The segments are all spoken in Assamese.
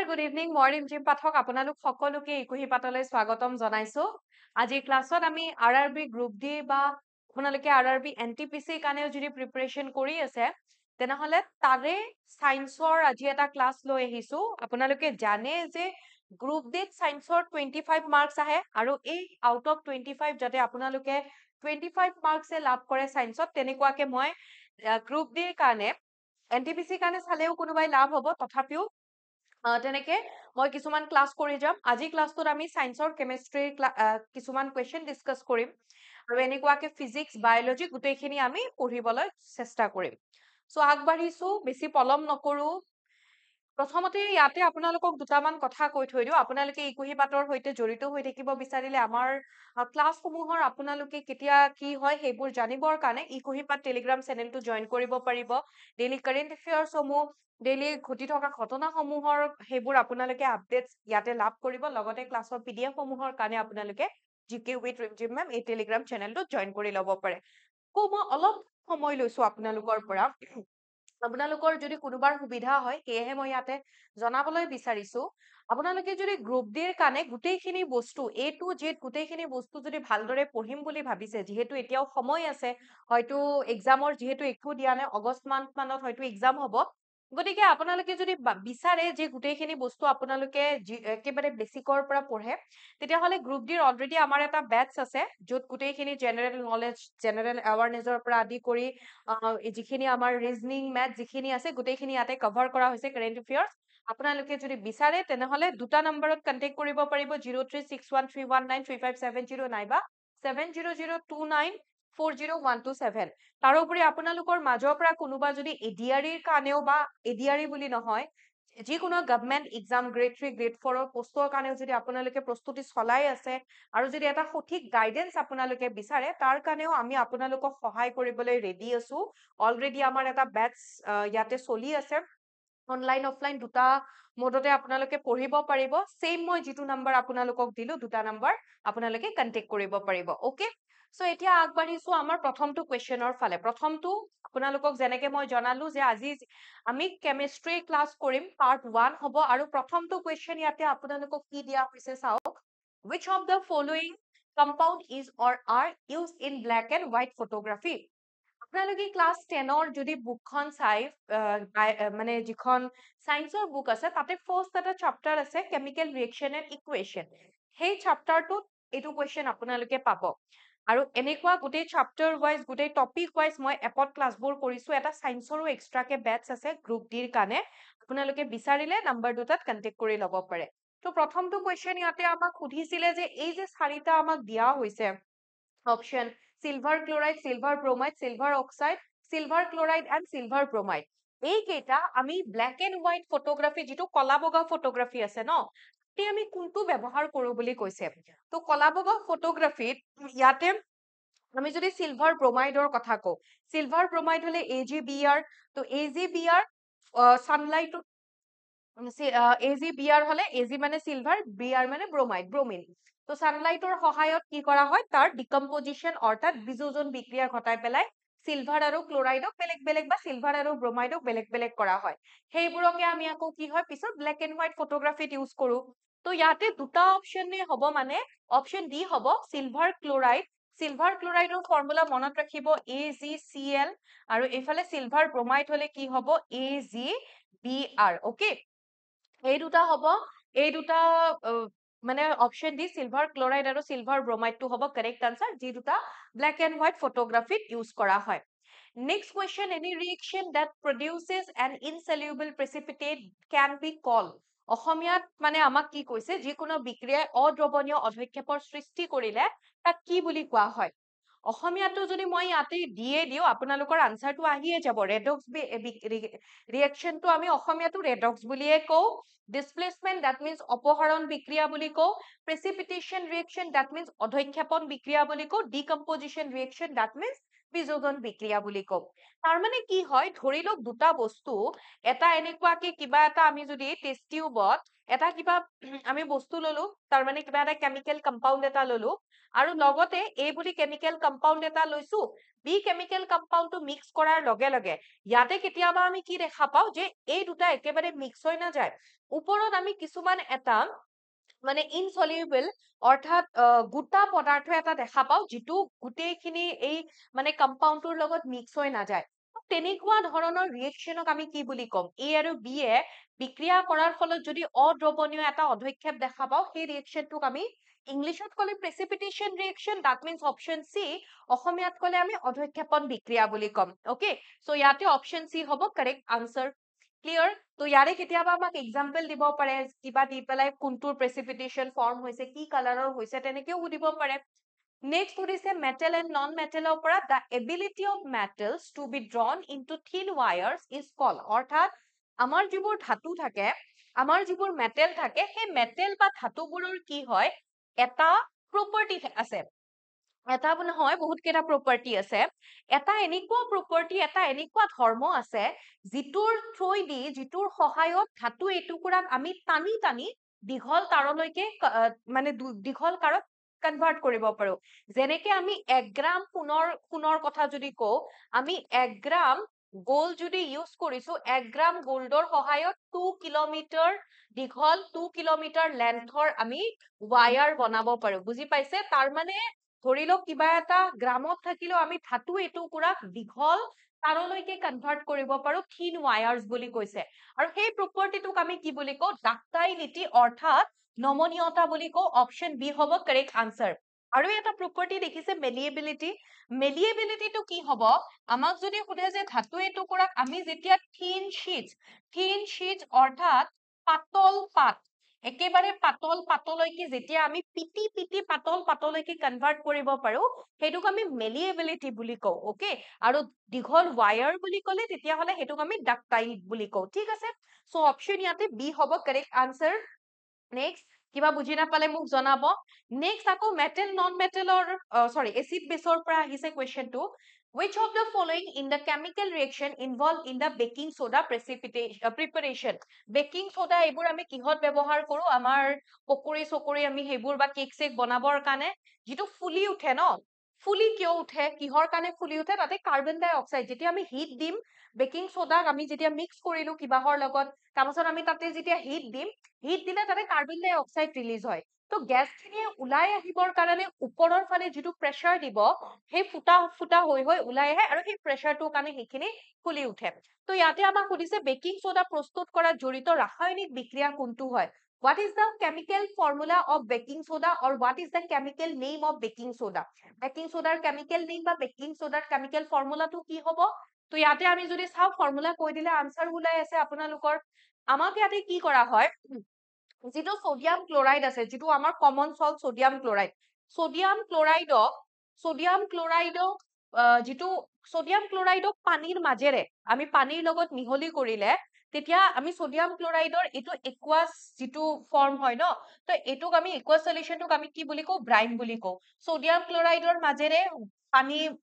গুড ইভিনিং মই ৰিমজিম পাঠক আপোনালোক সকলোকে ইকুহি পাতলৈ স্বাগতম জনাইছো আজি ক্লাছত আমি আৰআৰবি গ্ৰুপ ডি বা আপোনালোকে আৰআৰবি এনটিপিসি কাৰণেও যদি প্ৰিপাৰেচন কৰি আছে তেনেহলে তাৰে সায়েন্সৰ আজি এটা ক্লাছ লৈ আহিছো আপোনালোকে জানে যে গ্ৰুপ ডিত সায়েন্সৰ 25 মাৰ্কস আহে আৰু এই আউট অফ 25 যাতে আপোনালোকে 25 মাৰ্কস লাভ কৰে সায়েন্সত তেনেকুৱাকে মই গ্ৰুপ ডিৰ কাৰণে এনটিপিসি কাৰণে চালেও কোনোবাই লাভ হ'ব তথাপিও তেনেকে মই কিছুমান ক্লাছ কৰি যাম আজি ক্লাছটোত আমি সায়েন্সৰ কেমিষ্ট্ৰিৰ কিছুমান কোৱেশ্চন ডিসকাস কৰিম আৰু এনেকুৱাকে ফিজিক্স বায়োলজি গোটেইখিনি আমি পঢ়িবলৈ চেষ্টা কৰিম সো আগবাঢ়িছো বেছি পলম নকৰো প্ৰথমতে ইয়াতে আপোনালোকক দুটামান কথা কৈ থৈ দিও আপোনালোকে ইকুহি পাতৰ হৈতে জড়িত হৈ থাকিব বিচাৰিলে আমাৰ ক্লাছসমূহৰ আপোনালোকে কেতিয়া কি হয় সেইবোৰ জানিবৰ কাৰণে ইকুহি পাত টেলিগ্ৰাম চেনেলটো জয়েন কৰিব পাৰিব ডেইলি কাৰেন্ট এফেয়াৰ্স সমূহ ডেইলি ঘটি থকা ঘটনাসমূহৰ সেইবোৰ আপোনালোকে আপডেটস ইয়াতে লাভ কৰিব লগতে ক্লাছৰ পিডিএফ সমূহৰ কাৰণে আপোনালোকে জিকে উইথ ৰিমজিম মেম এই টেলিগ্ৰাম চেনেলটো জয়েন কৰি ল'ব পাৰে মই অলপ সময় লৈছো আপোনালোকৰ পৰা আপোনালোকৰ যদি কোনোবাৰ সুবিধা হয় সেয়েহে মই ইয়াতে জনাবলৈ বিচাৰিছো আপোনালোকে যদি গ্ৰুপ ডিৰ কাৰণে গোটেইখিনি বস্তু এ টু জেড গোটেইখিনি বস্তু যদি ভালদৰে পঢ়িম বুলি ভাবিছে যিহেতু এতিয়াও সময় আছে হয়তো এক্সামৰ যিহেতু একো দিয়া নাই আগষ্ট মানত হয়তো এক্সাম হ'ব গতিকে আপোনালোকে যদি বিচাৰে যে গোটেইখিনি বস্তু আপোনালোকে একেবাৰে বেসিকৰ পৰা পঢ়ে তেতিয়াহলে গ্ৰুপ ডিৰ অলৰেডি আমাৰ এটা বেটচ আছে যত গোটেইখিনি জেনাৰেল নলেজ জেনাৰেল এৱাৰনেছৰ পৰা আদি কৰি যিখিনি আমাৰ ৰিজনিং মেথ যিখিনি আছে গোটেইখিনি ইয়াতে কভাৰ কৰা হৈছে কাৰেন্ট এফেয়াৰ্স আপোনালোকে যদি বিচাৰে তেনেহলে দুটা নম্বৰত কন্টেক্ট কৰিব পাৰিব 0361319357 নাইবা 7002940127 তাৰোপৰি আপোনালোকৰ মাজৰ পৰা কোনোবা যদি এডিআৰিৰ কাৰণেও বা এডিআৰি বুলি নহয় যিকোনো গভৰ্ণমেন্ট এক্সাম গ্ৰেড 3 গ্ৰেড 4 পোষ্টৰ কাৰণেও যদি আপোনালোকে প্ৰস্তুতি চলাই আছে আৰু যদি এটা সঠিক গাইডেন্স আপোনালোকে বিচাৰে তাৰ কাৰণেও আমি আপোনালোকক সহায় কৰিবলৈ ৰেডি আছো অলৰেডি আমাৰ এটা বেটচ ইয়াতে চলি আছে অনলাইন অফলাইন দুটা মোডতে আপোনালোকে পঢ়িব পাৰিব সেম মই যিটো নম্বৰ আপোনালোকক দিলো দুটা নম্বৰ আপোনালোকে কন্টেক্ট কৰিব পাৰিব ওকে সো এতিয়া আগবাঢ়িছো আমাৰ প্ৰথমটো কোৱেশ্চনৰ ফালে প্ৰথমটো আপোনালোকক যেনেকে মই জনালো যে আজি আমি কেমিষ্ট্ৰি ক্লাছ কৰিম পাৰ্ট 1 হ'ব আৰু প্ৰথমটো কোৱেশ্চন ইয়াতে আপোনালোকক কি দিয়া হৈছে চাওক which of the following compound is or are used in black and white photography আপোনালোকে ক্লাছ 10 ৰ যদি বুকখন চাই মানে যিখন সায়েন্সৰ বুক আছে তাতে ফাৰ্স্ট এটা চেপ্টাৰ আছে কেমিক্যাল ৰিএকচন এণ্ড ইকুৱেশন সেই চেপ্টাৰটোত এইটো কোৱেশ্চন আপোনালোকে পাব আৰু এনেকুৱা গোটেই চেপ্টাৰ ওয়াইজ গোটেই টপিক ওয়াইজ মই এপত ক্লাছবোৰ কৰিছো এটা সায়েন্সৰো এক্সট্ৰাকে বেটচ আছে গ্ৰুপ ডিৰ কাৰণে আপোনালোকে বিচাৰিলে নম্বৰ দুটাত কন্টেক্ট কৰি ল'ব পাৰে তো প্ৰথমটো কোৱেশ্চন ইয়াতে আমাক সুধিছিলে যে এই যে চাৰিটা আমাক দিয়া হৈছে option silver chloride silver bromide silver oxide silver chloride and silver bromide এইকেইটা আমি ব্ল্যাক এণ্ড হোৱাইট ফটোগ্ৰাফি যিটো কলা বগা ফটোগ্ৰাফি আছে ন আমি কোনটো ব্যৱহাৰ কৰো বুলি কৈছে তো কলা বগা ফটোগ্ৰাফিত ইয়াতে আমি যদি সিলভাৰ ব্ৰোমাইডৰ কথা কওঁ সিলভাৰ ব্ৰোমাইড হলে AgBr তো AgBr সানলাইট AgBr হলে Ag মানে সিলভাৰ Br মানে ব্ৰোমাইড ব্ৰোমিন তো সানলাইটৰ সহায়ত কি কৰা হয় তাৰ ডিকম্পোজিশন অৰ্থাৎ বিযোজন বিক্ৰিয়া ঘটাই পেলাই সিলভাৰ আৰু ক্লোৰাইডক বেলেগ বেলেগ বা সিলভাৰ আৰু ব্ৰোমাইডক বেলেগ বেলেগ কৰা হয় সেইবোৰকে আমি আকৌ কি হয় পিছত ব্ল্যাক এণ্ড হোৱাইট ফটোগ্ৰাফিত ইউজ কৰো তো ইয়াতে দুটা অপচনে হ'ব মানে অপচন ডি হ'ব সিলভাৰ ক্লোৰাইড সিলভাৰ ক্লোৰাইডৰ ফৰ্মুলা মনত ৰাখিব AgCl আৰু এইফালে সিলভাৰ ব্ৰোমাইড হলে কি হ'ব AgBr ওকে এই দুটা হ'ব এই দুটা মানে অপশন ডি সিলভাৰ ক্লোৰাইড আৰু সিলভাৰ ব্ৰোমাইডটো হ'ব কাৰেক্ট আনসাৰ যি দুটা ব্ল্যাক এণ্ড হোৱাইট ফটোগ্ৰাফিত ইউজ কৰা হয় next question any reaction that produces an insoluble precipitate can be called অসমীয়াত মানে আমাক কি কৈছে যিকোনো বিক্ৰিয়াই অদ্ৰৱণীয় অধক্ষেপৰ সৃষ্টি কৰিলে তাক কি বুলি কোৱা হয় অসমীয়াটো যদি মই ইয়াতে দিয়ে দিও আপোনালোকৰ আনসাৰটো আহিয়ে যাব ৰেডক্স ৰিএকচনটো আমি অসমীয়াটো ৰেডক্স বুলিয়ে কওঁ ডিসপ্লেসমেন্ট দ্যাট মিন্স অপহৰণ বিক্ৰিয়া বুলি কওঁ প্ৰেচিপিটেশন ৰিএকচন দ্যাট মিন্স অধক্ষেপণ বিক্ৰিয়া বুলি কওঁ ডিকম্পোজিশন ৰিএকচন দ্যাট মিন্স বিযোজন বিক্ৰিয়া বুলি কওঁ তাৰ মানে কি হয় ধৰি লওক দুটা বস্তু এটা এনেকুৱাকে কিবা এটা আমি যদি টেষ্ট টিউবত এটা কিবা আমি বস্তু ললো তাৰ মানে কিবা এটা কেমিক্যাল কম্পাউন্ড এটা ললো আৰু লগতে A বুলি কেমিক্যাল কম্পাউন্ড এটা লৈছো B কেমিক্যাল কম্পাউন্ডটো মিক্স কৰাৰ লগে লগে ইয়াতে কেতিয়াবা আমি কি দেখা পাও যে এই দুটা একেবাৰে মিক্স হৈ না যায় ওপৰত আমি কিছুমান এটা মানে ইনসলিউবল অৰ্থাৎ গোটা পদাৰ্থ এটা দেখা পাও যিটো গুটেইখিনি এই মানে কম্পাউন্ডটোৰ লগত মিক্স হৈ না যায় তেনেকুৱা ধৰণৰ ৰিয়েকচনক আমি কি বুলি কম A আৰু B এ বিক্ৰিয়া কৰাৰ ফলত যদি অদ্ৰৱণীয় এটা অধক্ষেপ দেখা পাও সেই ৰিয়েকচনটোক আমি ইংলিছত কলে প্ৰেচিপিটেশন ৰিয়েকচন দ্যাট মিন্স অপশন সি অসমীয়াত কলে আমি অধক্ষেপন বিক্ৰিয়া বুলি কম ওকে সো ইয়াতে অপশন সি হ'ব কাৰেক্ট আনসাৰ ক্লিয়াৰ তো ইয়াৰে কেতিয়াবা আমাক এক্সাম্পল দিব পাৰে কিবা দি পেলাই কোনটোৰ প্ৰেচিপিটেশন ফৰ্ম হৈছে কি কালাৰৰ হৈছে তেনেকেও সুধিব পাৰে নেক্সট সুধিছে মেটেল এণ্ড নন মেটেলৰ পৰা the ability of metals to be drawn into thin wires is called অৰ্থাৎ আমাৰ যিবোৰ ধাতু থাকে আমাৰ যিবোৰ মেটেল থাকে সেই মেটেল বা ধাতুবোৰৰ কি হয় এটা প্ৰপাৰ্টি আছে এটা নহয় বহুত কেইটা প্ৰপাৰ্টি আছে এটা এনেকুৱা প্ৰপাৰ্টি এটা এনেকুৱা ধৰ্ম আছে যিটোৰ থ্ৰুইদি যিটোৰ সহায়ত ধাতু এটুকুৰাক আমি টানি টানি দীঘল তাৰলৈকে মানে দীঘল কাৰত কনভাৰ্ট কৰিব পাৰো যেনেকে আমি 1 গ্ৰাম সোণৰ কথা যদি কও আমি 1 গ্ৰাম গোল্ড যদি ইউজ কৰিছো 1 গ্ৰাম গোল্ডৰ সহায়ত 2 কিলোমিটাৰ দীঘল 2 কিলোমিটাৰ লেন্থৰ আমি ওয়ায়াৰ বনাব পাৰো বুজি পাইছে তাৰ মানে ধৰি লওক কিবা এটা গ্ৰামত থাকিলেও আমি ধাতু এটুকুৰাক দীঘল তাৰলৈকে কনভাৰ্ট কৰিব পাৰো থিন ওয়ায়াৰ্স বুলি কৈছে আৰু সেই প্ৰপাৰ্টিটোক আমি কি বুলি কও ডাক্টাইলিটি অৰ্থাৎ নমনীয়তা বুলি কও অপশন বি হ'ব কাৰেক্ট আনসাৰ আৰু এটা প্ৰপাৰ্টি দেখিছে মেলিয়েবিলিটিটো কি হ'ব আমাক যদি সোধে যে ধাতু এটুকুৰাক আমি যেতিয়া থিন শীটছ অৰ্থাৎ পাতল পাত একেবাৰে পাতলৈকে যেতিয়া আমি পিটি পাতলৈকে কনভাৰ্ট কৰিব পাৰো সেইটোক আমি মেলিয়েবিলিটি বুলি কও ওকে আৰু দীঘল ওয়ায়াৰ বুলি ক'লে তেতিয়া হলে সেইটোক আমি ডাক্টাইল বুলি কও ঠিক আছে সো অপশন ইয়াতে বি হ'ব কাৰেক্ট আনসাৰ নেক্সট কিবা বুজি নাপালে মোক জনাব নেক্সট আকৌ মেটেল নন মেটেলৰ সৰি এসিড বেসৰ পৰা আহিছে কোৱেশ্চনটো which of the following in the chemical reaction involved in the baking soda preparation baking soda এইবোৰ আমি কিহত ব্যৱহাৰ কৰো আমাৰ পকৰি আমি হেবোৰ বা কেক চেক বনাবৰ কাৰণে যেটো ফুলি উঠে ন ফুলি কিয় উঠে কিহৰ কাৰণে ফুলি উঠে তাতে কাৰ্বন ডাই অক্সাইড যেতিয়া আমি হিট দিম বেকিং সোডাক আমি যেতিয়া মিক্স কৰিলো কিবাহৰ লগত তাৰপাছত আমি তাতে যেতিয়া হিট দিলে তাতে কাৰ্বন ডাই অক্সাইড ৰিলিজ হয় তো গ্যাসখিনি উলাই আহিবৰ কাৰণে ওপৰৰ ফালে যেটো প্ৰেসাৰ দিব সেই ফুটা হৈ উলাই আহে আৰু সেই প্ৰেসাৰটোৰ কাৰণে সেইখিনি ফুলি উঠে তো ইয়াতে আমাক সুধিছে বেকিং সোডা প্ৰস্তুত কৰাত জড়িত ৰাসায়নিক বিক্ৰিয়া কোনটো হয় what is the chemical formula of baking soda or what is the chemical name of baking soda baking soda chemical name বা baking soda chemical formula to কি হ'ব তো ইয়াতে আমি যদি চাও ফৰ্মুলা কৈ দিলে আনসাৰ ওলাই আছে আপোনালোকৰ আমাক ইয়াতে কি কৰা হয় যেটো সোডিয়াম ক্লোৰাইড আছে যেটো আমাৰ কমন সল্ট সোডিয়াম ক্লোৰাইডক যেটো সোডিয়াম ক্লোৰাইডক পানীৰ মাজেৰে আমি পানীৰ লগত মিহলি কৰিলে তেতিয়া আমি সোডিয়াম ক্লোৰাইডৰ এটো একুয়াস যেটো ফৰ্ম হয় ন তো এটোক আমি একুয়াস সলিউশনটোক আমি কি বুলি কও ব্ৰাইন বুলি কও সোডিয়াম ক্লোৰাইডৰ মাজেৰে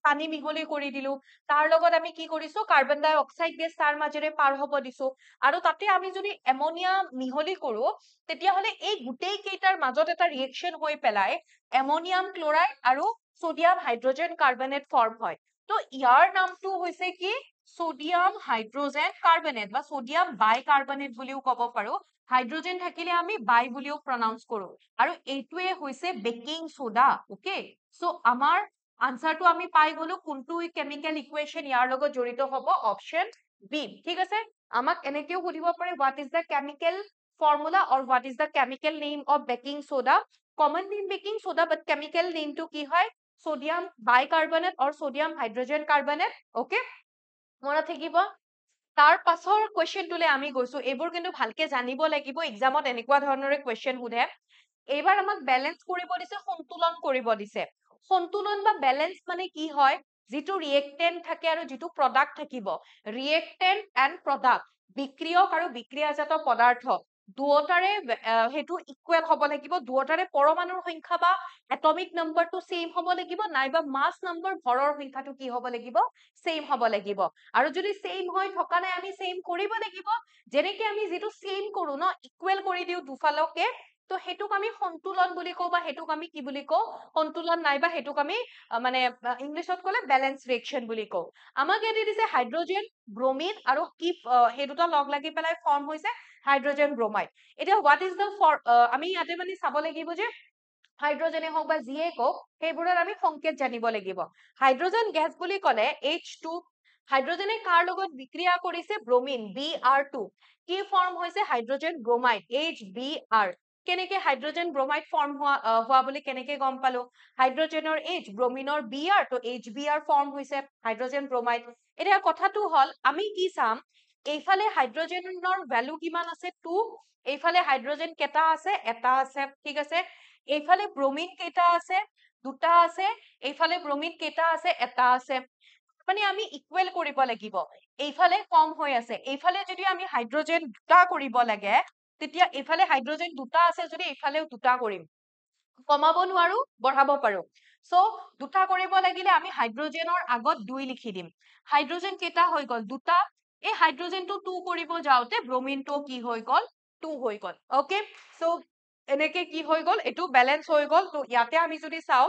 পানী মিহলি কৰি দিলো তাৰ লগত আমি কি কৰিছো কাৰ্বন ডাই অক্সাইড গেছ তাৰ মাজেৰে পাৰ হ'ব দিছো আৰু তাতে আমি যদি এমোনিয়া মিহলি কৰো তেতিয়া হলে এই গুটেই কেইটাৰ মাজত এটা ৰিয়েকচন হৈ পেলাই এমোনিয়াম ক্লোৰাইড আৰু সোডিয়াম হাইড্ৰোজেন কাৰ্বনেট ফৰ্ম হয় তো ইয়াৰ নামটো হৈছে কি সোডিয়াম হাইড্ৰোজেন কাৰ্বনেট বা সোডিয়াম বাইকাৰ্বনেট বুলিও ক'ব পাৰো হাইড্ৰোজেন থাকিলে আমি বাই বুলিও প্ৰনাউন্স কৰো আৰু এইটোৱে হৈছে বেকিং সোডা ওকে সো আমাৰ আনসাৰটো আমি পাই গলো কোনটো কেমিক্যাল ইকুয়েশন ইয়াৰ লগত জড়িত হ'ব অপশন বি ঠিক আছে আমাক এনেকেও সুধিব পাৰে what is the chemical formula or what is the chemical name of baking soda common name baking soda but chemical name to কি হয় sodium bicarbonate or sodium hydrogen carbonate okay মনত থাকিব তাৰ পাছৰ কোৱেশ্চনটোলে আমি গৈছো এইবোৰ কিন্তু ভালকে জানিব লাগিব এক্সামত এনেকুৱা ধৰণৰে কোৱেশ্চন সোধে এইবাৰ আমাক ব্যালেন্স কৰিব দিছে সন্তুলন কৰিব দিছে সন্তুলন বা ব্যালেন্স মানে কি হয় যেটো ৰিয়েক্টেন্ট থাকে আৰু যেটো প্ৰডাক্ট থাকিব ৰিয়েক্টেন্ট এন্ড প্ৰডাক্ট বিক্ৰিয়ক আৰু বিক্ৰিয়াজাত পদাৰ্থ দুয়োটাৰে হেতু ইকুৱেল হ'ব লাগিব, দুয়োটাৰে পৰমাণুৰ সংখ্যা বা এটমিক নাম্বাৰটো সেম হ'ব লাগিব, নাইবা মাছ নাম্বাৰ ভৰৰ সংখ্যাটো কি হ'ব লাগিব, সেম হ'ব লাগিব। আৰু যদি সেম হৈ থকা নাই আমি সেম কৰিব লাগিব, যেনেকে আমি যিটো সেম কৰো ন, ইকুৱেল কৰি দিও দুফালকে, তো হেতুক আমি সন্তুলন বুলি কওঁ, বা হেতুক আমি কি বুলি কওঁ, সন্তুলন নাইবা হেতুক আমি মানে ইংলিছত ক'লে বেলেন্স ৰিয়েকচন বুলি কওঁ। আমাক ইয়াতে দিছে হাইড্ৰজেন ব্ৰমিন আৰু কি সেই দুটা লগ লাগি পেলাই ফৰ্ম হৈছে হাইড্ৰজেন ব্ৰমাইড। এতিয়া হোৱাট ইজ দ্য আমি ইয়াতে মানে চাব লাগিব যে হাইড্ৰজেনে হওক বা যিয়ে কওক সেইবোৰৰ আমি সংকেত জানিব লাগিব। হাইড্ৰজেন গেছ বুলি ক'লে H2, হাইড্ৰজেনে কাৰ লগত বিক্ৰিয়া কৰিছে, ব্ৰমিন Br2, কি ফৰ্ম হৈছে হাইড্ৰজেন ব্ৰমাইড HBr। কেনেকে হাইড্ৰজেন ব্ৰমাইড ফৰ্ম হোৱা বুলি কেনেকে গম পালো, হাইড্ৰজেনৰ H, ব্ৰমিনৰ Br, তো HBr ফৰ্ম হৈছে হাইড্ৰজেন ব্ৰমাইড। এতিয়া কথাটো হল আমি কি চাম, এইফালে হাইড্ৰজেনৰ ভ্যালু কিমান আছে 2, এইফালে হাইড্ৰজেন কেটা আছে, এটা আছে, ঠিক আছে। এইফালে ব্ৰমিন কেটা আছে, দুটা আছে, এইফালে ব্ৰমিন কেটা আছে, এটা আছে। মানে আমি ইকুৱেল কৰিব লাগিব, এইফালে কম হৈ আছে, এইফালে যদি আমি হাইড্ৰজেন দুটা কৰিব লাগে, তেতিয়া এইফালে হাইড্ৰজেন দুটা আছে যদি এইফালেও দুটা কৰিম, কমাব নোৱাৰো বঢ়াব পাৰো। সো দুটা কৰিব লাগিলে আমি হাইড্ৰজেনৰ আগত 2 লিখি দিম। হাইড্ৰজেন কেটা হৈ গল, দুটা, এই হাইড্ৰজেনটো 2 কৰিব যাওঁতে ব্ৰমিনটো কি হৈ গল, 2 হৈ গল। ওকে, সো এনেকে কি হৈ গল, এইটো বেলেন্স হৈ গল। তো ইয়াতে আমি যদি চাও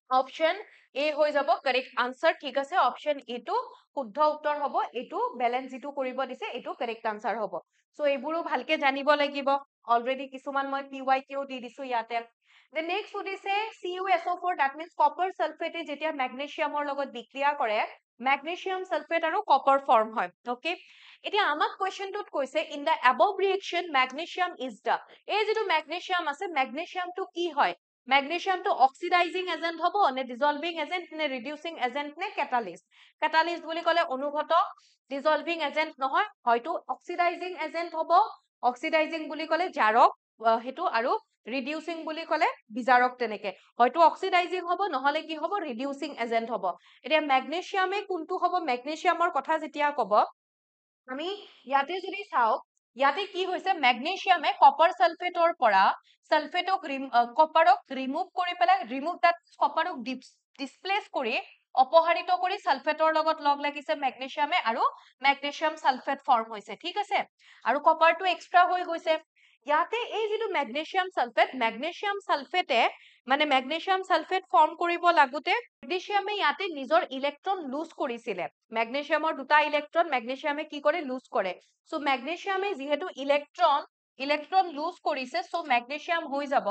অপশন এ হৈ যাব কাৰেক্ট আনসাৰ, ঠিক আছে। অপশন এ টো শুদ্ধ উত্তৰ হ'ব, এইটো বেলেন্স যিটো কৰিব দিছে এইটো কাৰেক্ট আনসাৰ হ'ব। সো এইবোৰো ভালকে জানিব লাগিব, অলৰেডি কিছুমান মই PYQ দি দিছো ইয়াতে। The next সুধিছে CuSO4, that means copper sulfate যেতিয়া মেগনেসিয়ামৰ লগত বিক্ৰিয়া কৰে, মেগনেসিয়াম সালফেট আৰু কপাৰ ফৰ্ম হয়। ওকে, এতিয়া আমাক কোৱেশ্চনটোত কৈছে in the above reaction magnesium is the, এই যেটো মেগনেসিয়াম আছে মেগনেসিয়ামটো কি হয়, মেগনেসিয়ামটো অক্সিডাইজিং এজেন্ট হ'ব নে ডিসলভিং এজেন্ট নে ৰিডিউসিং এজেন্ট নে ক্যাটালিস্ট। ক্যাটালিস্ট বুলি ক'লে অনুঘটক, ডিসলভিং এজেন্ট নহয়, হয়তো অক্সিডাইজিং এজেন্ট হ'ব, অক্সিডাইজিং বুলি ক'লে জাৰক হেতু, আৰু ৰিডিউসিং বুলি ক'লে বিজাৰক, তেনেকে হয়তো অক্সিডাইজিং হ'ব নহলে কি হ'ব ৰিডিউসিং এজেন্ট হ'ব। এতিয়া মেগনেসিয়ামে কোনটো হ'ব, মেগনেসিয়ামৰ কথা যেতিয়া ক'ব আমি ইয়াতে যদি চাও, ইয়াতে কি হৈছে মেগনেসিয়ামে কপাৰ সালফেটৰ পৰা সালফেটক কপাৰক ৰিমুভ কৰি পেলাই, ৰিমুভ দ্যাট কপাৰক ডিসপ্লেস কৰি অপসাৰিত কৰি সালফেটৰ লগত লগ লাগিছে মেগনেসিয়ামে, আৰু মেগনেসিয়াম সালফেট ফৰ্ম হৈছে, ঠিক আছে। আৰু কপাৰটো এক্সট্ৰা হৈ গৈছে। ইয়াতে এই যেটো মেগনেসিয়াম সালফেটে মানে মেগনেসিয়াম সালফেট ফৰ্ম কৰিব লাগোতে মেগনেসিয়ামে ইয়াতে নিজৰ ইলেক্ট্ৰন লুজ কৰিছিলে, মেগনেসিয়ামৰ দুটা ইলেক্ট্ৰন মেগনেসিয়ামে কি কৰে লুজ কৰে। সো মেগনেসিয়ামে যেহেতু ইলেক্ট্ৰন লুজ কৰিছে, সো মেগনেসিয়াম হৈ যাব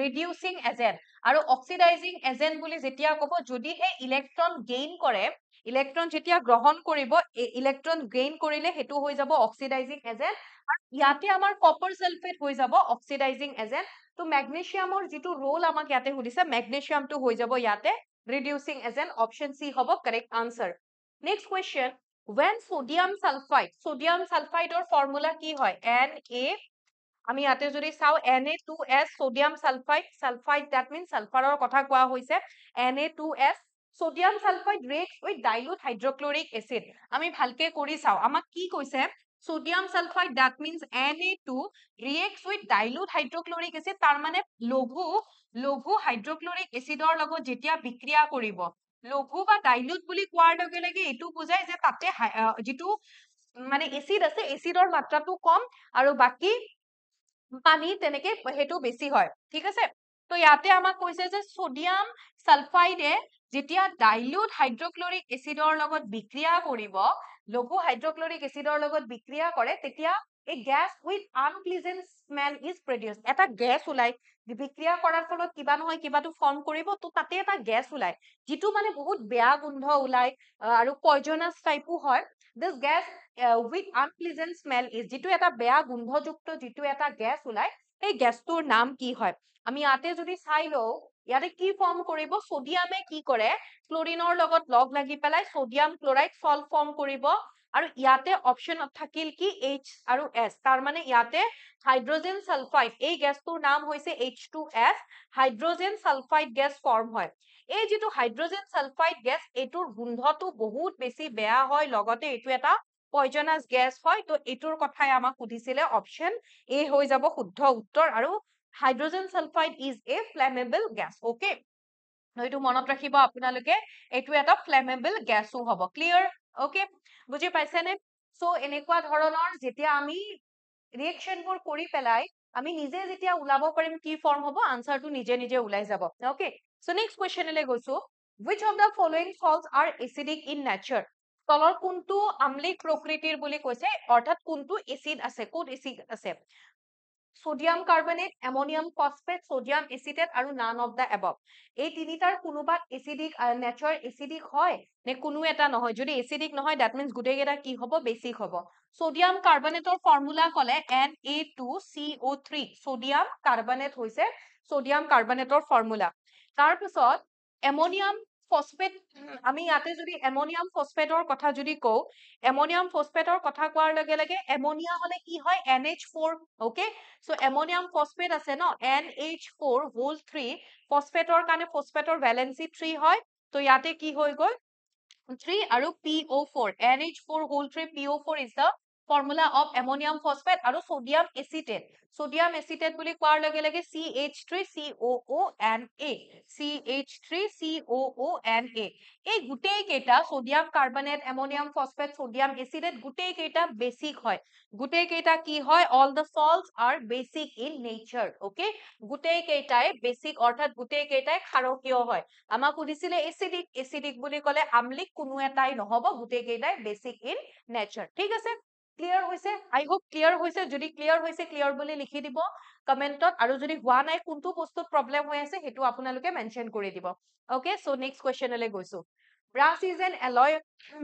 ৰিডিউসিং এজেন্ট। আৰু অক্সিডাইজিং এজেন্ট বুলি যেতিয়া ক'ব, যদিহে ইলেক্ট্ৰন গেইন কৰে, ইলেক্ট্ৰন যেতিয়া গ্ৰহণ কৰিব, ইলেক্ট্ৰন গেইন কৰিলে হেতু হৈ যাব অক্সিডাইজিং এজেন্ট, আৰু ইয়াতে আমাৰ কপাৰ সালফেট হৈ যাব অক্সিডাইজিং এজেন্ট। তো মেগনেসিয়ামৰ যেটো ৰোল আমাক ইয়াতে সুধিছে, মেগনেসিয়ামটো হৈ যাব ইয়াতে ৰিডিউসিং এজেন্ট, অপশন সি হ'ব correct answer. Next question, when sodium sulfide formula কি হয়, Na, আমি ইয়াতে যদি চাও Na2S, sodium sulphide that means সালফাৰৰ কথা কোৱা হৈছে, Na2S, sodium sulphide reacts with dilute hydrochloric acid। আমি ভালকে কৰি চাও, আমাক কি কৈছে, sodium sulphide that means Na2 reacts with dilute hydrochloric acid, তাৰ মানে লঘু হাইড্ৰক্লৰিক এচিডৰ লগত যেতিয়া বিক্ৰিয়া কৰিব, লঘু বা ডাইলুট বুলি কোৱাৰ লগে লগে এইটো বুজায় যে তাতে যেটো মানে এচিড আছে, এচিডৰ মাত্ৰাটো কম আৰু বাকি পানী তেনেকে হেতু বেছি হয়, ঠিক আছে। তো ইয়াতে আমাক কৈছে যে সোডিয়াম সালফাইডে যেতিয়া ডাইলুট হাইড্ৰক্লৰিক এচিডৰ লগত বিক্ৰিয়া কৰিব, লঘু হাইড্ৰক্লৰিক এচিডৰ লগত বিক্ৰিয়া কৰে, তেতিয়া a gas with unpleasant smell is produced। এটা গ্যাস ওলাই, বিক্ৰিয়া কৰাৰ ফলত কিবা নহয় কিবাটো ফৰ্ম কৰিব, তো তাতে এটা গ্যাস ওলাই যেটো মানে বহুত বেয়া গোন্ধ ওলাই আৰু পয়জনাস টাইপো হয়। this gas with unpleasant smell is, যেটো এটা বেয়া গোন্ধযুক্ত যেটো এটা গ্যাস ওলাই, এই গ্যাসটোৰ নাম কি হয়। আমি ইয়াতে যদি চাই লও, ইয়াতে কি ফৰ্ম কৰিব, সোডিয়ামে কি কৰে ক্লোৰিনৰ লগত লগ লাগি পেলাই সোডিয়াম ক্লোৰাইড সল্ট ফৰ্ম কৰিব, আৰু ইয়াতে অপশন থাকিল কি H আৰু S, তাৰ মানে ইয়াতে হাইড্ৰজেন সালফাইড, এই গ্যাসটোৰ নাম হৈছে H2S, hydrogen sulphide gas form হয়। এই যেটো হাইড্ৰজেন সালফাইড গ্যাস এইটোৰ গোন্ধটো বহুত বেছি বেয়া হয়, লগতে এইটো এটা পয়জনাছ গেছ হয় তো এটোৰ কথাই আমাক সুধিছিলে অপশন এ হৈ যাব শুদ্ধ উত্তৰ আৰু hydrogen sulphide is a flammable gas okay এইটো মনত ৰাখিব আপোনালোকে এইটো এটা ফ্লেমেবল গ্যাসও হ'ব ক্লিয়াৰ ওকে বুজি পাইছেনে সো এনেকুৱা ধৰণৰ যেতিয়া আমি ৰিয়েকশনবোৰ কৰি পেলাই আমি নিজে যেতিয়া ওলাব পাৰিম কি ফৰ্ম হ'ব আনসাৰটো নিজে নিজে ওলাই যাব ওকে সো নেক্সট কোৱেশ্চনলৈ গৈছো which of the following salts are acidic in nature তলৰ কোনটো আম্লিক প্ৰকৃতিৰ বুলি কৈছে অৰ্থাৎ কোনটো এসিড আছে কোন এসিড আছে sodium carbonate ammonium phosphate sodium acetate আৰু none of the above এই তিনিটাৰ কোনোবা এসিডিক নেচাৰ এসিডিক হয় নে কোনো এটা নহয় যদি এসিডিক নহয় দ্যাট মিন্স গুটেই কেইটা কি হ'ব বেসিক হ'ব সোডিয়াম কাৰ্বনেটৰ ফৰ্মুলা কলে Na2CO3 সোডিয়াম কাৰ্বনেট হৈছে সোডিয়াম কাৰ্বনেটৰ ফৰ্মুলা তাৰ পিছত অ্যামোনিয়াম ফসফেট আমি ইয়াতে যদি অ্যামোনিয়াম ফসফেটৰ কথা যদি কও অ্যামোনিয়াম ফসফেটৰ কথা কোৱাৰ লগে লগে অ্যামোনিয়া হলে কি হয় NH4 okay so ammonium phosphate আছে ন NH4 হোল 3 ফসফেটৰ কাৰণে ফসফেটৰ ভ্যালেন্সি 3 হয় তো ইয়াতে কি হৈ গল 3 আৰু PO4 NH4 whole 3 PO4 is the formula of ammonium phosphate আৰু sodium acetate বুলি কোৱাৰ লগে লগে CH3COONA CH3COONA এই গুটেই কেইটা sodium carbonate ammonium phosphate sodium acetate গুটেই কেইটা বেসিক হয় গুটেই কেইটা কি হয় all the salts are basic in nature okay গুটেই কেইটাই বেসিক অৰ্থাৎ গুটেই কেইটাই ক্ষাৰকীয় হয় আমাক সুধিছিলে এসিডিক বুলি কলে আম্লিক কোনো এটাই নহব গুটেই কেইটাই বেসিক ইন নেচাৰ ঠিক আছে ক্লিয়াৰ হৈছে আই হোপ ক্লিয়াৰ হৈছে যদি ক্লিয়াৰ হৈছে ক্লিয়াৰ বুলি লিখি দিব কমেন্টত আৰু যদি হোৱা নাই কোনটো বস্তুত প্ৰবলেম হৈ আছে হেতু আপোনালোকে মেনশন কৰি দিব ওকে সো নেক্সট কোৱেশ্চনলৈ গৈছো brush is an alloy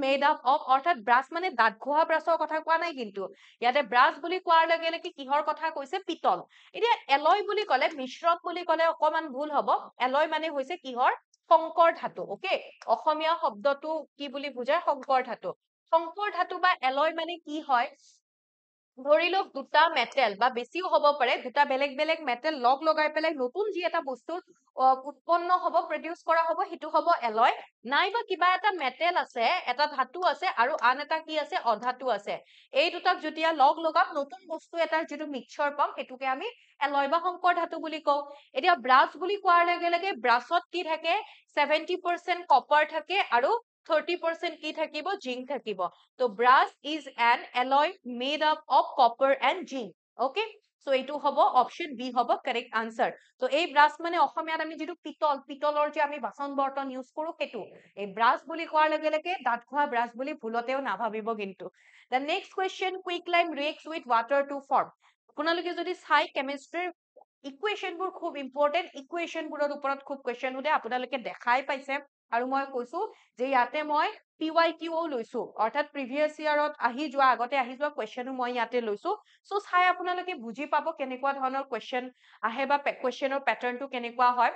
made up of অৰ্থাৎ ব্ৰাছ মানে দাঁত ঘহা ব্ৰাছৰ কথা কোৱা নাই কিন্তু ইয়াতে ব্ৰাছ বুলি কোৱাৰ লগে লগে কিহৰ কথা কৈছে পিতল এতিয়া এলয় বুলি কলে মিশ্ৰণ বুলি কলে অকমান ভুল হ'ব এলয় মানে হৈছে কিহৰ শংকৰ ধাতু ওকে অসমীয়া শব্দটো কি বুলি বুজায় শংকৰ ধাতু বা এলয় মানে কি হয় ধৰি লওক দুটা মেটেল বা বেছিও হ'ব পাৰে দুটা বেলেগ বেলেগ মেটেল লগ লগাই পেলাই নতুন যি এটা বস্তু উৎপন্ন হ'ব প্ৰডিউস কৰা হ'ব হেতু হ'ব এলয় নাইবা কিবা এটা মেটেল আছে এটা ধাতু আছে আৰু আন এটা কি আছে অধাতু আছে এই দুটাক যেতিয়া লগ লগাম নতুন বস্তু এটাৰ যেটো মিক্সচাৰ পাম হেতুকে আমি এলয় বা শংকৰ ধাতু বুলি কওঁ এতিয়া ব্ৰাছ বুলি কোৱাৰ লগে লগে ব্ৰাছত কি থাকে 70% কপাৰ থাকে আৰু 30% কি থাকিব জিংক থাকিব তো brush is an alloy made up of copper and zinc okay so এইটো হ'ব অপশন বি হ'ব কাৰেক্ট আনসাৰ তো এই ব্ৰাছ মানে অসমীয়াত আমি যেটো পিতলৰ যে আমি বাচন বৰ্তন ইউজ কৰো হেতু এই ব্ৰাছ বুলি কোৱাৰ লগে লগে দাঁত ঘহা ব্ৰাছ বুলি ভুলতেও নাভাবিব কিন্তু the next question quicklime reacts with water to form আপোনালোকে যদি চাই কেমিষ্ট্ৰিৰ ইকুৱেশনবোৰ খুব ইম্পৰ্টেন্ট ইকুৱেশনবোৰৰ ওপৰত খুব কোৱেশ্চন উঠে আপোনালোকে দেখাই পাইছে আৰু মই কৈছো যে ইয়াতে মই PYQ লৈছো অৰ্থাৎ প্ৰিভিয়াস ইয়াৰত আহি যোৱা আগতে আহি যোৱা কোৱেশ্চনো মই ইয়াতে লৈছো সো চাই আপোনালোকে বুজি পাব কেনেকুৱা ধৰণৰ কোৱেশ্চন আহে বা কোৱেশ্চনৰ প্যাটাৰ্নটো কেনেকুৱা হয়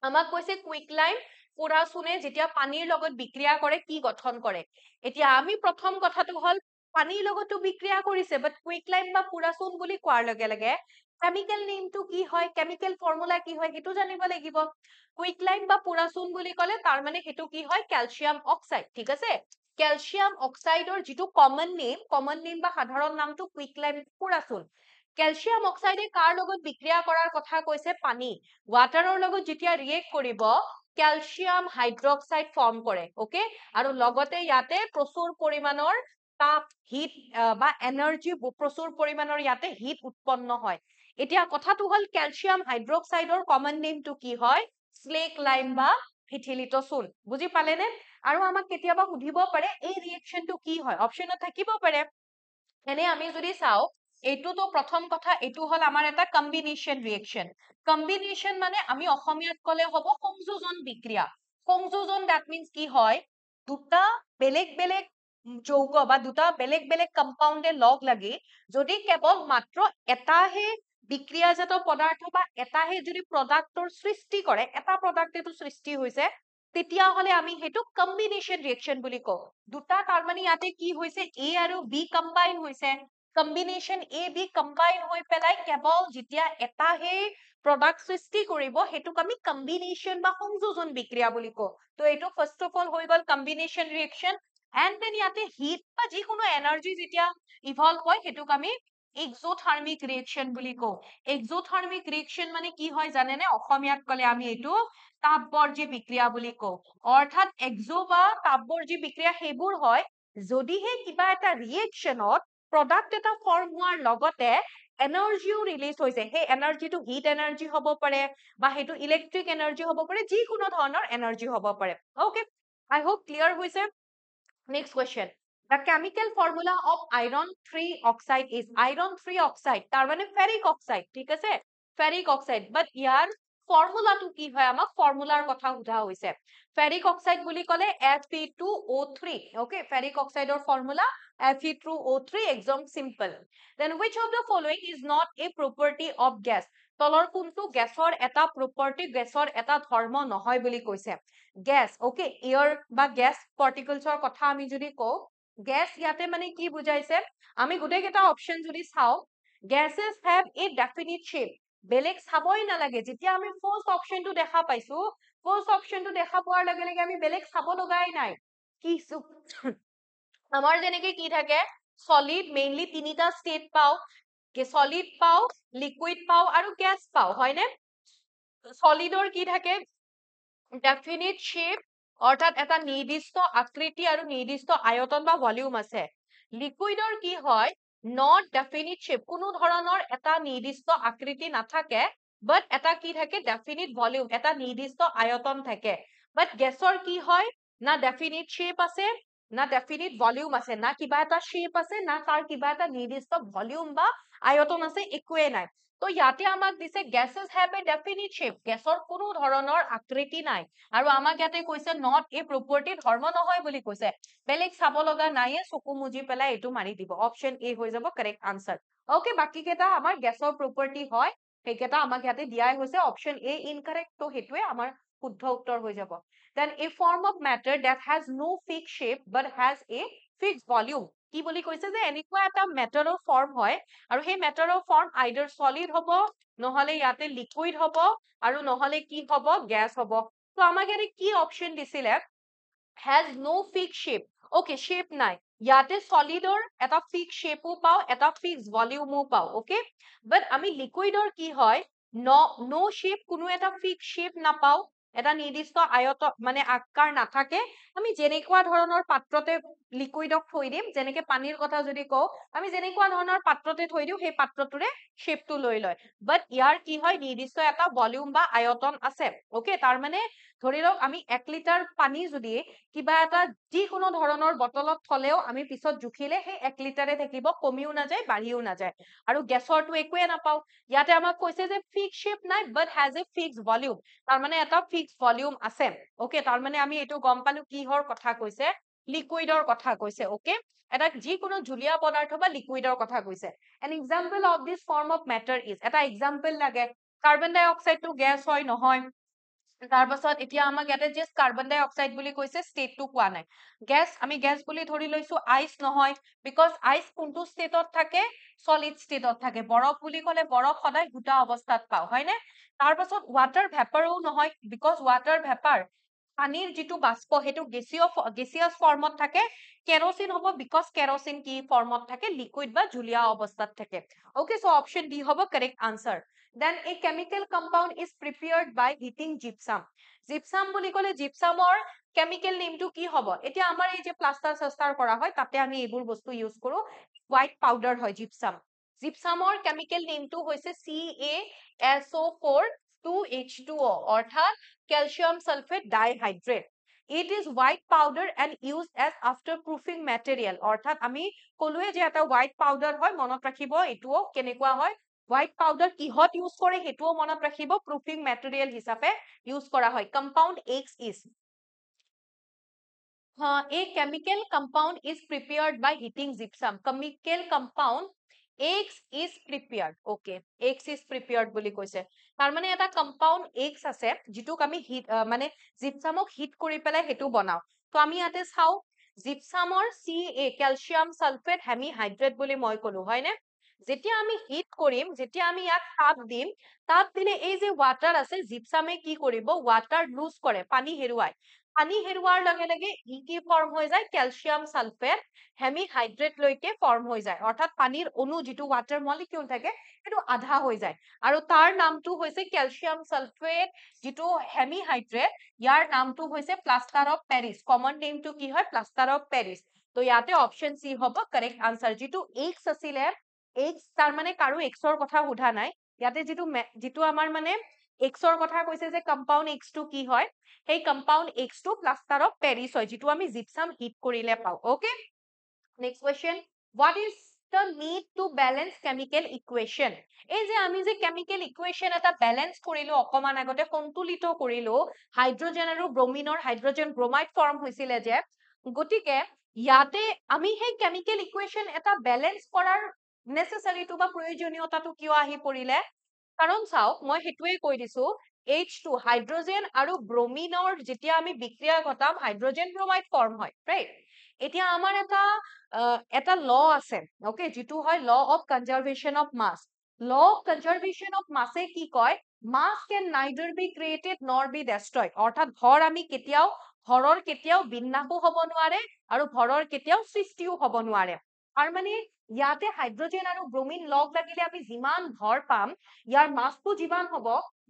আমাক কৈছে কুইকলাইম পুৰাচুনে যেতিয়া পানীৰ লগত বিক্ৰিয়া কৰে কি গঠন কৰে এতিয়া আমি প্ৰথম কথাটো হল পানীৰ লগতো বিক্ৰিয়া কৰিছে বাট কুইকলাইম বা পুৰাচুন বুলি কোৱাৰ লগে লগে কেমিক্যাল নেমটো কি হয় কেমিক্যাল ফৰ্মুলা কি হয় হেতু জানিব লাগিব কুইকলাইম বা পুৰাচুন বুলি কলে তাৰ মানে হেতু কি হয় ক্যালসিয়াম অক্সাইড ঠিক আছে ক্যালসিয়াম অক্সাইডৰ যেটো কমন নেম বা সাধাৰণ নামটো কুইকলাইম পুৰাচুন ক্যালসিয়াম অক্সাইডে কাৰ লগত বিক্ৰিয়া কৰাৰ কথা কৈছে পানী ওয়াটাৰৰ লগত যেতিয়া ৰিয়েক্ট কৰিব ক্যালসিয়াম হাইড্ৰক্সাইড ফৰ্ম কৰে ওকে আৰু লগতে ইয়াতে প্ৰচুৰ পৰিমাণৰ তাপ হিট বা এনাৰ্জি প্ৰচুৰ পৰিমাণৰ ইয়াতে হিট উৎপন্ন হয় এতিয়া কথাটো হল ক্যালসিয়াম হাইড্ৰক্সাইডৰ কমন নেমটো কি হয় স্লেক লাইম বা ফিথিলিটচুন বুজি পালেনে আৰু আমাক কেতিয়াবা সুধিব পাৰে এই ৰিয়েকশনটো কি হয় অপচনত থাকিব পাৰে এনে আমি যদি চাও এইটো তো প্ৰথম কথা এইটো হল আমাৰ এটা কম্বিনেশন মানে আমি অসমীয়াত কলে হ'ব সংযোজন বিক্ৰিয়া সংযোজন দ্যাট মিন্স কি হয় দুটা বেলেগ বেলেগ যৌগ বা দুটা বেলেগ বেলেগ কম্পাউণ্ডে লগ লাগি যদি কেৱল মাত্ৰ এটাহে বিক্ৰিয়াজাত পদাৰ্থ বা এটাহে যদি প্ৰডাক্টৰ সৃষ্টি কৰে এটা প্ৰডাক্টেটো সৃষ্টি হৈছে তেতিয়া হলে আমি হেতু কম্বিনেশন ৰিয়েকশন বুলি কওঁ দুটা তাৰ মানে ইয়াতে কি হৈছে A আৰু B কম্বাইন হৈছে কম্বিনেশন A B কম্বাইন হৈ পেলাই কেৱল যেতিয়া এটাহে প্ৰডাক্ট সৃষ্টি কৰিব হেতুক আমি কম্বিনেশন বা সংযোজন বিক্ৰিয়া বুলি কওঁ তো এইটো ফাৰ্স্ট অফ অল হৈ গল কম্বিনেশন ৰিয়েকশন এণ্ড দেন ইয়াতে হিট বা যিকোনো এনাৰ্জি যেতিয়া ইভলভ হয় সেইটোক আমি এক্সোথাৰ্মিক ৰিয়েকশ্যন বুলি কওঁ এক্সোথাৰ্মিক ৰিয়েকশ্যন মানে কি হয় জানেনে অসমীয়াত ক'লে আমি এইটো তাপবৰ্জি বিক্ৰিয়া বুলি কওঁ অৰ্থাৎ এক্সো বা তাপবৰ্জি বিক্ৰিয়া সেইবোৰ হয় যদিহে কিবা এটা ৰিয়েকশ্যনত প্ৰডাক্ট এটা ফৰ্ম হোৱাৰ লগতে এনাৰ্জিও ৰিলিজ হৈছে সেই এনাৰ্জিটো হিট এনাৰ্জি হ'ব পাৰে বা সেইটো ইলেক্ট্ৰিক এনাৰ্জি হ'ব পাৰে যিকোনো ধৰণৰ এনাৰ্জি হ'ব পাৰে ওকে আই হোপ ক্লিয়াৰ হৈছে Next question. The chemical formula of iron 3 oxide is iron 3 oxide. তার মানে ferric oxide. ঠিক আছে? Ferric oxide. But year formula to কি হয় আমাক formula কথা সোধা হৈছে. Ferric oxide বুলি ক'লে Fe2O3. Okay? Ferric oxide or formula Fe2O3 exam simple. Then which of the following is not a property of gas? তলৰ কোনটো গেছৰ এটা property গেছৰ এটা ধৰ্ম নহয় বুলি কৈছে gas okay air বা gas particles ৰ কথা আমি যদি কওঁ gas ইয়াতে মানে কি বুজাইছে আমি গোটেই কেইটা অপচন যদি চাওঁ gases have a definite shape বেলেগ চাবই নালাগে যেতিয়া আমি ফাৰ্স্ট অপচনটো দেখা পাইছো ফাৰ্স্ট অপচনটো দেখা পোৱাৰ লগে লগে আমি বেলেগ চাব লগাই নাই কি আমাৰ যেনেকে কি থাকে সলিড মেইনলি তিনিটা ষ্টেট পাও সলিড পাও লিকুইড পাও আৰু গ্যাস পাও হয়নে সলিডৰ কি থাকে ডেফিনিট শেপ অৰ্থাৎ এটা নিৰ্দিষ্ট আকৃতি আৰু নিৰ্দিষ্ট আয়তন বা ভলিউম আছে লিকুইডৰ কি হয় নট ডেফিনিট শেপ কোনো ধৰণৰ এটা নিৰ্দিষ্ট আকৃতি নাথাকে বাট এটা কি থাকে ডেফিনিট ভলিউম এটা নিৰ্দিষ্ট আয়তন থাকে বাট গেছৰ কি হয় না ডেফিনিট শেপ আছে না ডেফিনিট ভলিউম আছে না কিবা এটা শেপ আছে না তাৰ কিবা এটা নিৰ্দিষ্ট ভলিউম বা আয়তন আছে একোৱে নাই তো ইয়াতে আমাক দিছে gases have a definite shape গেছৰ কোনো ধৰণৰ আকৃতি নাই আৰু আমাক ইয়াতে কৈছে not a property ধৰ্ম নহয় বুলি কৈছে বেলেগ চাব লগা নাইয়ে চকু মুজি পেলাই এইটো মাৰি দিব অপচন এ হৈ যাব কাৰেক্ট আনসাৰ ওকে বাকি কেইটা আমাৰ গেছৰ প্ৰপাৰ্টি হয় সেইকেইটা আমাক ইয়াতে দিয়াই হৈছে অপচন এ ইনকাৰেক্ট তো সেইটোৱে আমাৰ শুদ্ধ উত্তৰ হৈ যাব then a form of matter that has no fixed shape but has a fixed volume কি বুলি কৈছে যে এনেকুৱা এটা মেটাৰৰ ফৰ্ম হয় আৰু সেই মেটাৰৰ ফৰ্ম আইদাৰ সলিড হ'ব নহলে ইয়াতে লিকুইড হ'ব আৰু নহলে কি হ'ব গ্যাস হ'ব তো আমাক ইয়াতে কি অপচন দিছিলে has no fixed shape okay shape নাই ইয়াতে সলিডৰ এটা ফিক্স শেপও পাও এটা ফিক্স ভলিউমও পাও ওকে বাট আমি লিকুইডৰ কি হয় নো শেপ কোনো এটা ফিক্স শেপ নাপাও এটা নিৰ্দিষ্ট আয়ত মানে আকাৰ নাথাকে আমি যেনেকুৱা ধৰণৰ পাত্ৰতে লিকুইডক থৈ দিম যেনেকে পানীৰ কথা যদি কওঁ আমি যেনেকুৱা ধৰণৰ পাত্ৰতে থৈ দিও সেই পাত্ৰটোৰে শেপটো লৈ লয় বাট ইয়াৰ কি হয় নিৰ্দিষ্ট এটা ভলিউম বা আয়তন আছে ওকে তাৰ মানে ধৰি লওক আমি 1 লিটাৰ পানী যদি কিবা এটা যিকোনো ধৰণৰ বটলত থলেও আমি পিছত জুখিলে সেই 1 লিটাৰে থাকিব কমিও নাযায় বাঢ়িও নাযায় আৰু গেছৰটো একোৱে নাপাও ইয়াতে আমাক কৈছে যে ফিক্স শেপ নাই বাট হ্যাজ এ ফিক্স ভলিউম তাৰ মানে এটা ফিক্স ভলিউম আছে ওকে তাৰ মানে আমি এইটো গম পালো কিহৰ কথা কৈছে লিকুইডৰ কথা কৈছে ওকে এটা যিকোনো জুলীয়া পদাৰ্থ বা লিকুইডৰ কথা কৈছে an example of this form of matter is এটা এক্সাম্পল লাগে কাৰ্বন ডাই অক্সাইডটো গেছ হয় নহয় তাৰ পাছত এতিয়া আমাক ইয়াতে জাস্ট কাৰ্বন ডাই অক্সাইড বুলি কৈছে ষ্টেটটো কোৱা নাই গ্যাস আমি গ্যাস বুলি ধৰি লৈছো আইচ নহয় বিকজ আইচ কোনটো ষ্টেটত থাকে সলিড ষ্টেটত থাকে বৰফ বুলি ক'লে বৰফ সদায় গোটা অৱস্থাত পাও হয়নে তাৰ পাছত ওয়াটাৰ ভেপাৰও নহয় বিকজ ওয়াটাৰ ভেপাৰ পানীৰ যিটো বাষ্প সেইটো গেছিয়াছ ফৰ্মত থাকে কেৰোচিন হ'ব বিকজ কেৰোচিন কি ফৰ্মত থাকে লিকুইড বা জুলীয়া অৱস্থাত থাকে ওকে সো অপচন ডি হ'ব correct answer then a chemical compound is prepared by heating gypsum gypsum বুলি ক'লে gypsumৰ chemical name টো কি হ'ব এতিয়া আমাৰ এই যে প্লাষ্টাৰ সাস্তাৰ কৰা হয় তাতে আমি এইবোৰ বস্তু ইউজ কৰো white powder হয় gypsum gypsumৰ chemical name টো হৈছে CaSO4 2H2O অৰ্থাৎ calcium sulfate dihydrate it is white powder and used as afterproofing material অৰ্থাৎ আমি কলোৱে যে এটা white powder হয় মনত ৰাখিব এটোও কেনেকুৱা হয় white powder কিহত ইউজ কৰে হেতুও মনত ৰাখিব proofing material হিচাপে ইউজ কৰা হয় compound X is a chemical compound is prepared by heating gypsum chemical compound X is prepared okay X is prepared বুলি কৈছে তাৰ মানে এটা compound X আছে যিটোক আমি হিট মানে gypsumক হিট কৰি পেলাই হেতু বনাও তো আমি ইয়াতে চাও gypsumৰ Ca calcium sulfate hemihydrate বুলি মই কলো হয়নে যেতিয়া আমি হিট কৰিম যেতিয়া আমি ইয়াক তাপ দিম তাপ দিলে এই যে ওয়াটাৰ আছে জিপসামে কি কৰিব ওয়াটাৰ লুজ কৰে পানী হেৰুৱায় পানী হেৰুৱাৰ লগে লগে ই কি ফৰ্ম হৈ যায় কেলছিয়াম সালফেট হেমিহাইড্ৰেট লৈকে ফৰ্ম হৈ যায় অৰ্থাৎ পানীৰ অণু যিটো ওয়াটাৰ মলিকিউল থাকে সেইটো আধা হৈ যায় আৰু তাৰ নামটো হৈছে কেলছিয়াম সালফেট যিটো হেমিহাইড্ৰেট ইয়াৰ নামটো হৈছে প্লাষ্টাৰ অফ পেৰিছ কমন নেমটো কি হয় প্লাষ্টাৰ অফ পেৰিছ তো ইয়াতে অপশন সি হ'ব কাৰেক্ট আনসাৰ যিটো এক্স আছিলে এক্স তাৰ মানে কাৰো এক্সৰ কথা সোধা নাই ইয়াতে যিটো আমাৰ মানে এক্সৰ কথা কৈছে যে কম্পাউণ্ড এক্সটো কি হয় সেই কম্পাউণ্ড এক্সটো প্লাষ্টাৰ অফ পেৰিছ হয় যিটো আমি জিপসাম হিট কৰিলে পাওঁ okay next question what is the need to balance chemical equation এই যে আমি যে chemical equation এটা ব্যালেন্স কৰিলো অকমান আগতে সন্তুলিত কৰিলো হাইড্ৰোজেন আৰু ব্ৰোমিনৰ হাইড্ৰোজেন ব্ৰোমাইড ফৰ্ম হৈছিলে যে গতিকে ইয়াতে আমি সেই chemical equation এটা ব্যালেন্স কৰাৰ নেসেসাৰিটো বা প্ৰয়োজনীয়তাটো কিয় আহি পৰিলে কাৰণ চাওক মই হেতুৱে কৈ দিছো H2 হাইড্ৰোজেন আৰু ব্ৰোমিনৰ যেতিয়া আমি বিক্ৰিয়া ঘটাম হাইড্ৰোজেন ব্ৰোমাইড ফৰ্ম হয় ৰাইট এতিয়া আমাৰ এটা ল আছে ওকে যেটো হয় law of conservation of mass law of conservation of মাসে কি কয় mass can neither be created nor be destroyed অর্থাৎ ভর আমি কেতিয়াও ভৰৰ কেতিয়াও বিন্যাসো হ'ব নোৱাৰে আৰু ভৰৰ কেতিয়াও সৃষ্টিও হ'ব নোৱাৰে আৰু মানে ইয়াতে হাইড্ৰোজেন আৰু ব্ৰোমিন লগ লাগিলে আমি যিমান ভৰ পাম ইয়াৰ মাসটো যিমান হ'ব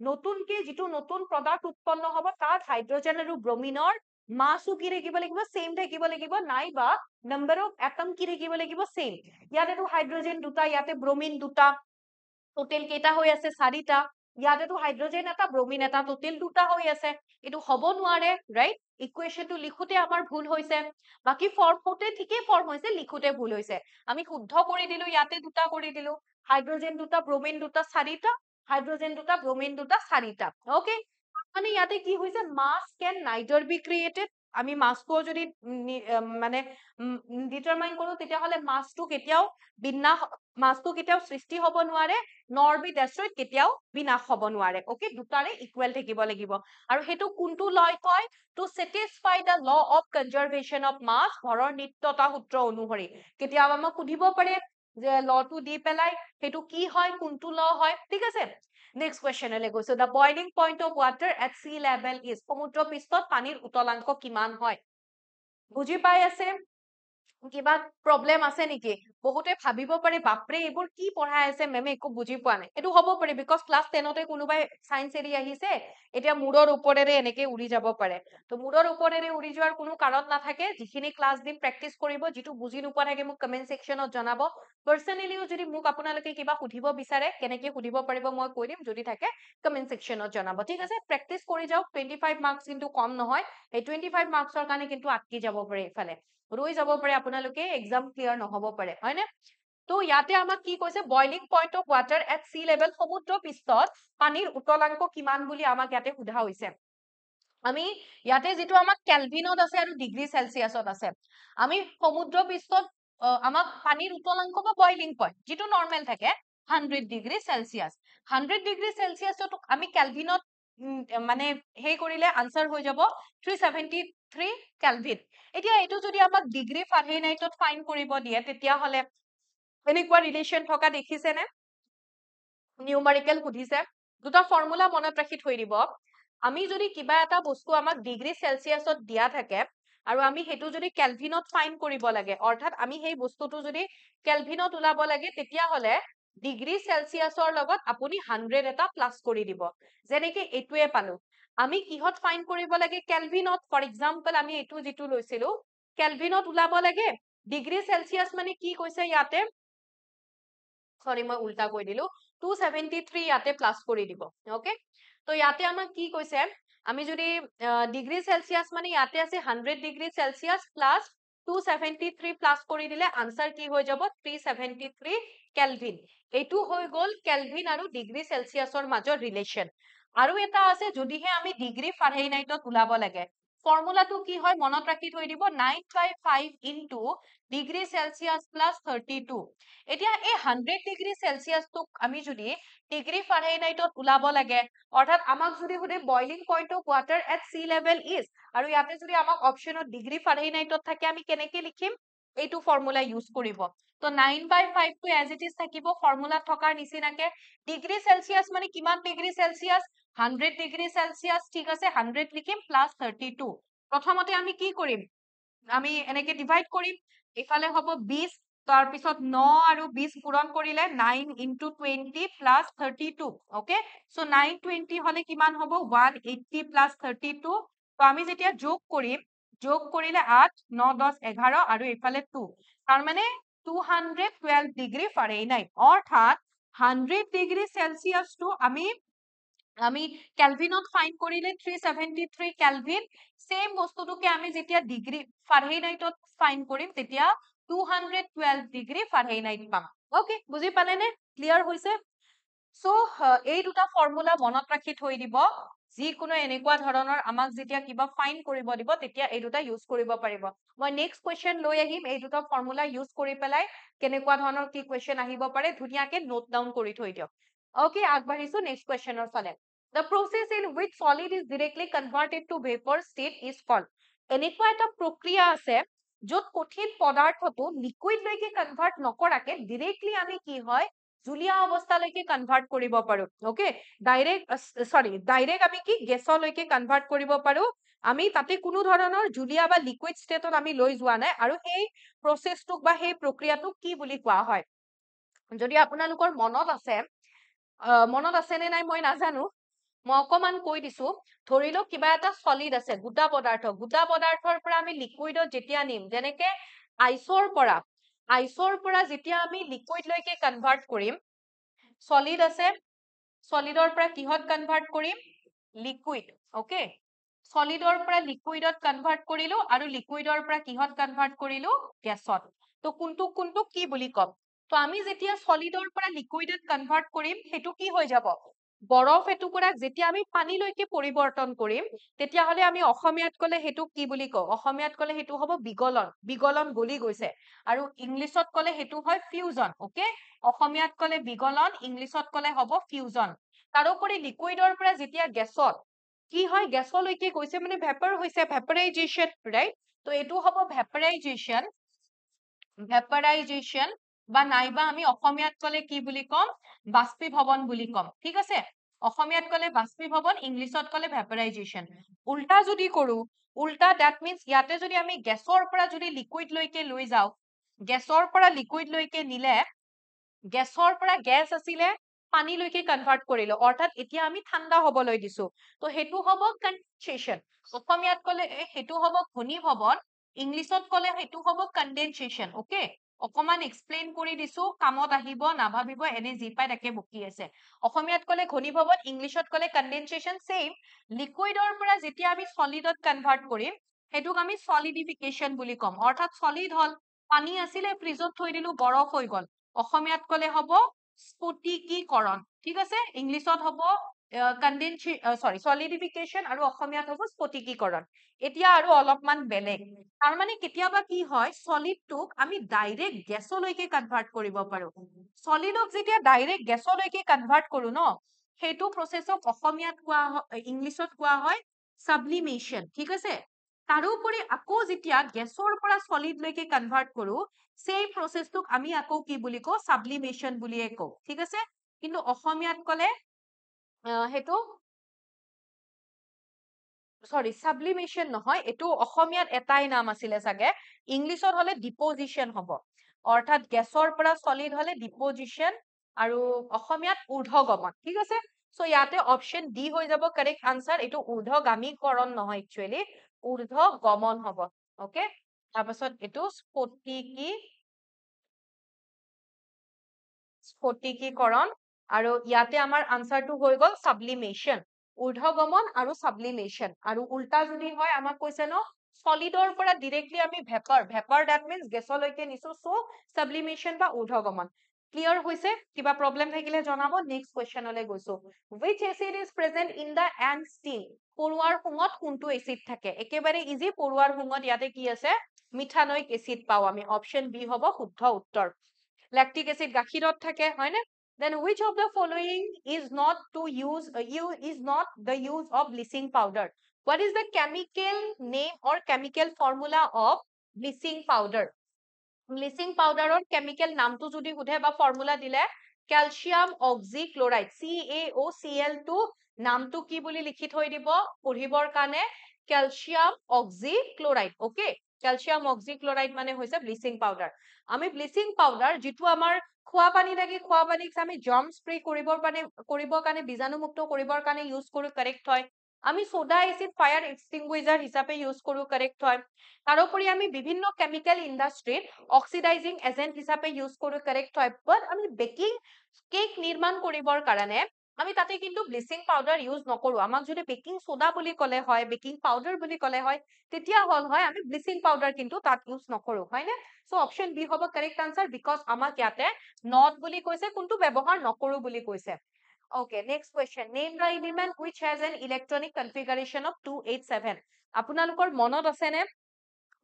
নতুনকে যিটো নতুন প্ৰডাক্ট উৎপন্ন হ'ব তাত হাইড্ৰোজেন আৰু ব্ৰোমিনৰ মাসও কি থাকিব লাগিব সেম থাকিব লাগিব নাইবা নাম্বাৰ অফ এটম কি থাকিব লাগিব সেম ইয়াতেতো হাইড্ৰোজেন দুটা ইয়াতে ব্ৰোমিন দুটা টোটেল কেইটা হৈ আছে চাৰিটা ইয়াতেতো হাইড্ৰোজেন এটা ব্ৰোমিন এটা টোটেল দুটা হৈ আছে এটো হ'ব নোৱাৰে ৰাইট ইকুৱেশনটো লিখোতে আমাৰ ভুল হৈছে বাকি ফৰ্মতে ঠিকই ফৰ্ম হৈছে লিখোতে ভুল হৈছে আমি শুদ্ধ কৰি দিলো ইয়াতে দুটা কৰি দিলো হাইড্ৰোজেন দুটা ব্ৰোমিন দুটা চাৰিটা হাইড্ৰোজেন দুটা ব্ৰোমিন দুটা চাৰিটা ওকে মানে ইয়াতে কি হৈছে মাস ক্যান নাইদাৰ বি ক্ৰিয়েটেড আমি মাসটো যদি মানে ডিটাৰমাইন কৰো তেতিয়া হলে মাসটো কেতিয়াও বিন্যাস মাসটো কেতিয়াও সৃষ্টি হ'ব নোৱাৰে নৰ বি ডেস্ট্ৰয়েড কেতিয়াও বিনাশ হ'ব নোৱাৰে ওকে দুটাৰে ইকুৱেল থাকিব লাগিব আৰু হেতু কোনটো লয় কয় two satisfy the law of conservation of mass ভৰৰ নিত্যতা সূত্ৰ অনুসৰি কেতিয়াবা আমাক সুধিব পাৰে যে লটো দি পেলাই হেতু কি হয় কোনটো ল হয় ঠিক আছে নেক্সট কোৱেশ্চনলে গৈছো the boiling point of water at sea level is সমুদ্ৰ পৃষ্ঠত পানীৰ উতলাংক কিমান হয় বুজি পাই আছে কিবা প্ৰবলেম আছে নেকি বহুতে ভাবিব পাৰে বাপৰে এইবোৰ কি পঢ়াই আছে মেমে একো বুজি পোৱা নাই এটো হ'ব পাৰে বিকজ ক্লাস 10 তে কোনোবাই সায়েন্স এৰি আহিছে এতিয়া মুৰৰ ওপৰেৰে এনেকে উৰি যাব পাৰে তো মুৰৰ ওপৰেৰে উৰি যোৱাৰ কোনো কাৰণ নাথাকে যিখিনি ক্লাস দিম প্ৰেক্টিস কৰিব যেটো বুজি নোপোৱা থাকে মোক কমেন্ট সেকশনত জনাব পাৰ্সোনালিও যদি মোক আপোনালোকে কিবা সুধিব বিচাৰে কেনেকে সুধিব পাৰিব মই কৈ দিম যদি থাকে কমেন্ট সেকশনত জনাব ঠিক আছে প্ৰেক্টিস কৰি যাওক 25 মাৰ্কস কিন্তু কম নহয় এই 25 মাৰ্কসৰ কাৰণে কিন্তু আটকি যাব পাৰে ইফালে ৰৈ যাব পাৰে আপোনালোকে এক্সাম ক্লিয়াৰ নহব পাৰে হয়নে তো ইয়াতে আমাক কি কৈছে boiling point of water at sea level সমুদ্ৰ পৃষ্ঠত পানীৰ উতলাংক কিমান বুলি আমাক ইয়াতে সোধা হৈছে আমি ইয়াতে যেটো আমাক কেলভিনত আছে আৰু ডিগ্ৰী সেলসিয়াসত আছে আমি সমুদ্ৰ পৃষ্ঠত আমাক পানীৰ উতলাংক বা বয়লিং পইণ্ট যেটো নৰমাল থাকে 100 ডিগ্ৰী সেলসিয়াস 100 ডিগ্ৰী সেলসিয়াসত আমি কেলভিনত মানে হেই কৰিলে আনসাৰ হৈ যাব 373 কেলভিন এতিয়া এটো যদি আমাক ডিগ্ৰী ফাৰেনহাইটত ফাইন কৰিব দিয়ে তেতিয়া হলে এনেকুৱা ৰিলেশন থকা দেখিছে নে নিউমেৰিকেল সুধিছে দুটা ফৰ্মুলা মনত ৰাখি থৈ দিব আমি যদি কিবা এটা বস্তু আমাক ডিগ্ৰী সেলসিয়াসত দিয়া থাকে আৰু আমি হেতু যদি কেলভিনত ফাইন কৰিব লাগে অৰ্থাৎ আমি সেই বস্তুটো যদি কেলভিনত উলাব লাগে তেতিয়া হলে ডিগ্ৰী সেলসিয়াসৰ লগত আপুনি 100 এটা প্লাস কৰি দিব যেনেকে এটোৱে পালো আমি কিহত ফাইন কৰিব লাগে কেলভিনত ফৰ এক্সাম্পল আমি এটো যেটো লৈছিলো কেলভিনত উলাব লাগে ডিগ্ৰী সেলসিয়াস মানে কি কৈছে ইয়াতে সৰি মই উল্টা কৈ দিলো 273 ইয়াতে প্লাস কৰি দিব ওকে তো ইয়াতে আমাক কি কৈছে আমি যদি ডিগ্ৰী সেলসিয়াস মানে ইয়াতে আছে 100 ডিগ্ৰী সেলসিয়াস প্লাস 273 প্লাস কৰি দিলে আনসাৰ কি হৈ যাব 373 কেলভিন এটো হৈ গল কেলভিন আৰু ডিগ্ৰী সেলসিয়াসৰ মাজৰ ৰিলেশন আৰু এটা আছে যদিহে আমি ডিগ্ৰী ফাৰেনহাইটত উলাব লাগে ফৰ্মুলাটো কি হয় মনত ৰাখি থৈ দিব 9/5 ইনটু ডিগ্ৰী সেলসিয়াস প্লাস 32 এতিয়া এই 100 ডিগ্ৰী সেলসিয়াসটোক আমি যদি ডিগ্ৰী ফাৰেনহাইটত উলাব লাগে অৰ্থাৎ আমাক যদি সুধে boiling point of water at sea level is আৰু ইয়াতে যদি আমাক অপশনত ডিগ্ৰী ফাৰেনহাইটত থাকে আমি কেনেকে লিখিম এইটো ফৰ্মুলা ইউজ কৰিব তো 9/5 টো এজ ইট ইজ থাকিব ফৰ্মুলাত থকাৰ নিচিনাকে ডিগ্ৰী সেলসিয়াস মানে কিমান ডিগ্ৰী সেলসিয়াস 100 ডিগ্ৰী সেলসিয়াস ঠিক আছে 100 লিখিম প্লাস 32 প্ৰথমতে আমি কি কৰিম আমি এনেকে ডিভাইড কৰিম ইফালে হ'ব 20 তাৰ পিছত 9 আৰু 20 পূৰণ কৰিলে 9 into 20 plus 32 ওকে সো 920 হলে কিমান হ'ব 180 plus 32 তো আমি যেতিয়া যোগ কৰিলে 8 9 10 11 আৰু ইফালে 2 তাৰ মানে 212 ডিগ্ৰী ফাৰেনহাইট অৰ্থাৎ 100 ডিগ্ৰী সেলসিয়াস টু আমি কেলভিনত ফাইন কৰিলে 373 কেলভিন সেম বস্তুটোকে আমি যেতিয়া ডিগ্ৰী ফাৰেনহাইটত ফাইন কৰিম তেতিয়া 212 ডিগ্ৰী ফাৰেনহাইট পাম ওকে বুজি পালে নে ক্লিয়াৰ হৈছে সো এই দুটা ফৰ্মুলা মনত ৰাখি থৈ দিব যিকোনো এনেকুৱা ধৰণৰ আমাক যেতিয়া কিবা ফাইন কৰিব দিব তেতিয়া এই দুটা ইউজ কৰিব পাৰিব মই নেক্সট কোৱেশ্চন লৈ আহিম এই দুটা ফৰ্মুলা ইউজ কৰি পেলাই কেনেকুৱা ধৰণৰ কি কোৱেশ্চন আহিব পাৰে ধুনীয়াকে নোট ডাউন কৰি থৈ দিয়ক ওকে আগবাঢ়িছো নেক্সট কোৱেশ্চনৰ ফালে The process in which solid is directly converted to vapor state is called এনেকুৱা এটা প্ৰক্ৰিয়া আছে য'ত কঠিন পদাৰ্থটো লিকুইড লৈকে কনভাৰ্ট নকৰাকে ডাইৰেক্টলি আমি কি হয় জুলীয়া অৱস্থালৈকে কনভাৰ্ট কৰিব পাৰো ওকে ডাইৰেক্ট আমি কি গেছলৈকে কনভাৰ্ট কৰিব পাৰো আমি তাতে কোনো ধৰণৰ জুলীয়া বা লিকুইড ষ্টেটত আমি লৈ যোৱা নাই আৰু এই প্ৰচেছটোক বা সেই প্ৰক্ৰিয়াটোক কি বুলি কোৱা হয় যদি আপোনালোকৰ মনত আছে নে নাই মই নাজানো মই অকমান কৈ দিছো ধৰি লওক কিবা এটা সলিড আছে গোটা পদাৰ্থৰ পৰা আমি লিকুইডত যেতিয়া নিম যেনেকে আইচৰ পৰা যেতিয়া আমি লিকুইড লৈকে কনভাৰ্ট কৰিম সলিড আছে সলিডৰ পৰা কিহত কনভাৰ্ট কৰিম লিকুইড ওকে সলিডৰ পৰা লিকুইডত কনভাৰ্ট কৰিলো আৰু লিকুইডৰ পৰা কিহত কনভাৰ্ট কৰিলো গেছত তো কোনটো কি বুলি কম তো আমি যেতিয়া সলিডৰ পৰা লিকুইডত কনভাৰ্ট কৰিম হেতু কি হৈ যাব বৰফ এটুকুৰা যেতিয়া আমি পানীলৈকে পৰিৱৰ্তন কৰিম তেতিয়া হলে আমি অসমীয়াত কলে হেতু কি বুলি কওঁ অসমীয়াত কলে হেতু হ'ব বিগলন গলি গৈছে আৰু ইংলিছত কলে হেতু হয় ফিউজন ওকে অসমীয়াত কলে বিগলন ইংলিছত কলে হ'ব ফিউজন তাৰোপৰি লিকুইডৰ পৰা যেতিয়া গেছত কি হয় গেছলৈকে গৈছে মানে ভেপাৰ হৈছে ভেপাৰাইজেশ্যন ৰাইট তো এইটো হ'ব ভেপাৰাইজেশ্যন বা নাইবা আমি অসমীয়াত কলে কি বুলি কম বাষ্পীভৱন বুলি কম ঠিক আছে অসমীয়াত কলে বাষ্পীভৱন ইংলিছত কলে ভেপাৰাইজেশ্যন উল্টা যদি কৰো দ্যাট মিন্স ইয়াতে যদি আমি গেছৰ পৰা যদি লিকুইড লৈকে লৈ যাও গেছৰ পৰা লিকুইড লৈকে নিলে গেছৰ পৰা গেছ আছিলে পানীলৈকে কনভাৰ্ট কৰিলো অৰ্থাৎ এতিয়া আমি ঠাণ্ডা হবলৈ দিছো তো হেতু হ'ব কনডেনসেশ্যন অসমীয়াত কলে হেতু হ'ব ঘনীভৱন ইংলিছত কলে হেতু হ'ব কনডেনসেশ্যন ওকে অকমান এক্সপ্লেইন কৰি দিছো কামত আহিব নাভাবিব এনে যি পাই তাকে বকি আছে অসমীয়াত কলে ঘনীভৱন ইংলিছত কলে কনডেনসেশ্যন সেম লিকুইডৰ পৰা যেতিয়া আমি সলিডত কনভাৰ্ট কৰিম হেতুক আমি সলিডিফিকেশ্যন বুলি কম অৰ্থাৎ সলিড হল পানী আছিলে ফ্ৰিজত থৈ দিলো বৰফ হৈ গল অসমীয়াত কলে হ'ব স্ফটিকীকৰণ ঠিক আছে ইংলিছত হ'ব সলিডিফিকেশ্যন আৰু অসমীয়াত হ'ব স্ফটিকীকৰণ এতিয়া আৰু অলপমান বেলেগ তাৰ মানে কেতিয়াবা কি হয় সলিডটোক আমি ডাইৰেক্ট গেছলৈকে কনভাৰ্ট কৰিব পাৰো সলিডক যেতিয়া ডাইৰেক্ট গেছলৈকে কনভাৰ্ট কৰো ন সেইটো প্ৰচেছক অসমীয়াত কোৱা হয় ইংলিছত কোৱা হয় সাবলিমেশ্যন ঠিক আছে তাৰোপৰি আকৌ যেতিয়া গেছৰ পৰা সলিড লৈকে কনভাৰ্ট কৰো সেই প্ৰচেছটোক আমি আকৌ কি বুলি কওঁ সাবলিমেশ্যন বুলিয়ে কওঁ ঠিক আছে কিন্তু অসমীয়াত কলে হেতু সাবলিমেশ্যন নহয় এটো অসমীয়াত এটাই নাম আছিলে চাগে ইংলিছত হলে ডিপজিশ্যন হ'ব অৰ্থাৎ গেছৰ পৰা সলিড হলে ডিপজিশ্যন আৰু অসমীয়াত ঊৰ্ধ্বগমন ঠিক আছে সো ইয়াতে অপশন ডি হৈ যাব কাৰেক্ট আনসাৰ এটো ঊৰ্ধ্বগামীকৰণ নহয় একচুয়ালি ঊৰ্ধ্বগমন হ'ব ওকে তাৰপাছত এটো স্ফটিকীকৰণ আৰু ইয়াতে আমাৰ আনসাৰটো হৈ গল সাবলিমেশ্যন ঊৰ্ধ্বগমন আৰু সাবলিমেশ্যন আৰু উল্টা যদি হয় আমাক কৈছে ন সলিডৰ পৰা ডাইৰেক্টলি আমি ভেপাৰ দ্যাট মিন্স গেছলৈকে নিছো সো সাবলিমেশ্যন বা ঊৰ্ধ্বগমন ক্লিয়াৰ হৈছে কিবা প্ৰবলেম থাকিলে জনাব নেক্সট কোৱেশ্চনলৈ গৈছো which acid is present in the ant steam পৰুৱাৰ শুঙত কোনটো এসিড থাকে একেবাৰে ইজি পৰুৱাৰ শুঙত ইয়াতে কি আছে মিথানয়িক এসিড পাও আমি অপশন বি হ'ব শুদ্ধ উত্তৰ lactic acid গাখীৰত থাকে হয় নে then which of the following is not the use of bleaching powder what is the chemical name or chemical formula of bleaching powder bleaching পাউডাৰৰ কেমিক্যাল নামটো যদি সুধে বা ফৰ্মুলা দিলে ক্যালসিয়াম অক্সিক্লোৰাইড CaOCl2 নামটো কি বুলি লিখি থৈ দিব পঢ়িবৰ কাৰণে ক্যালসিয়াম অক্সিক্লোৰাইড ওকে ক্যালসিয়াম অক্সিক্লোৰাইড মানে হৈছে ব্লিচিং পাউডাৰ আমি ব্লিচিং পাউডাৰ যেটো আমাৰ খোৱা পানী লাগি খোৱা পানীক আমি জাৰ্ম স্প্ৰে কৰিবৰ কাৰণে বীজাণুমুক্ত কৰিবৰ কাৰণে ইউজ কৰো কাৰেক্ট হয় আমি সোডা এসিড ফায়াৰ এক্সটিংগুইজাৰ হিচাপে ইউজ কৰো কাৰেক্ট হয় তাৰোপৰি আমি বিভিন্ন কেমিক্যাল ইন্ডাষ্ট্ৰীত অক্সিডাইজিং এজেন্ট হিচাপে ইউজ কৰো কাৰেক্ট হয় বাট আমি বেকিং কেক নিৰ্মাণ কৰিবৰ কাৰণে আমি তাতে কিন্তু ব্লিচিং পাউডাৰ ইউজ নকৰো আমাক যদি বেকিং সোডা বুলি কলে হয় বেকিং পাউডাৰ বুলি কলে হয় তেতিয়া হল হয় আমি ব্লিচিং পাউডাৰ কিন্তু তাত ইউজ নকৰো হয় নে সো অপশন বি হ'ব কাৰেক্ট আনসাৰ বিকজ আমাক ইয়াতে নট বুলি কৈছে কোনটো ব্যৱহাৰ নকৰো বুলি কৈছে okay next question name the element which has an electronic configuration of 287 আপোনালোকৰ মনত আছে নে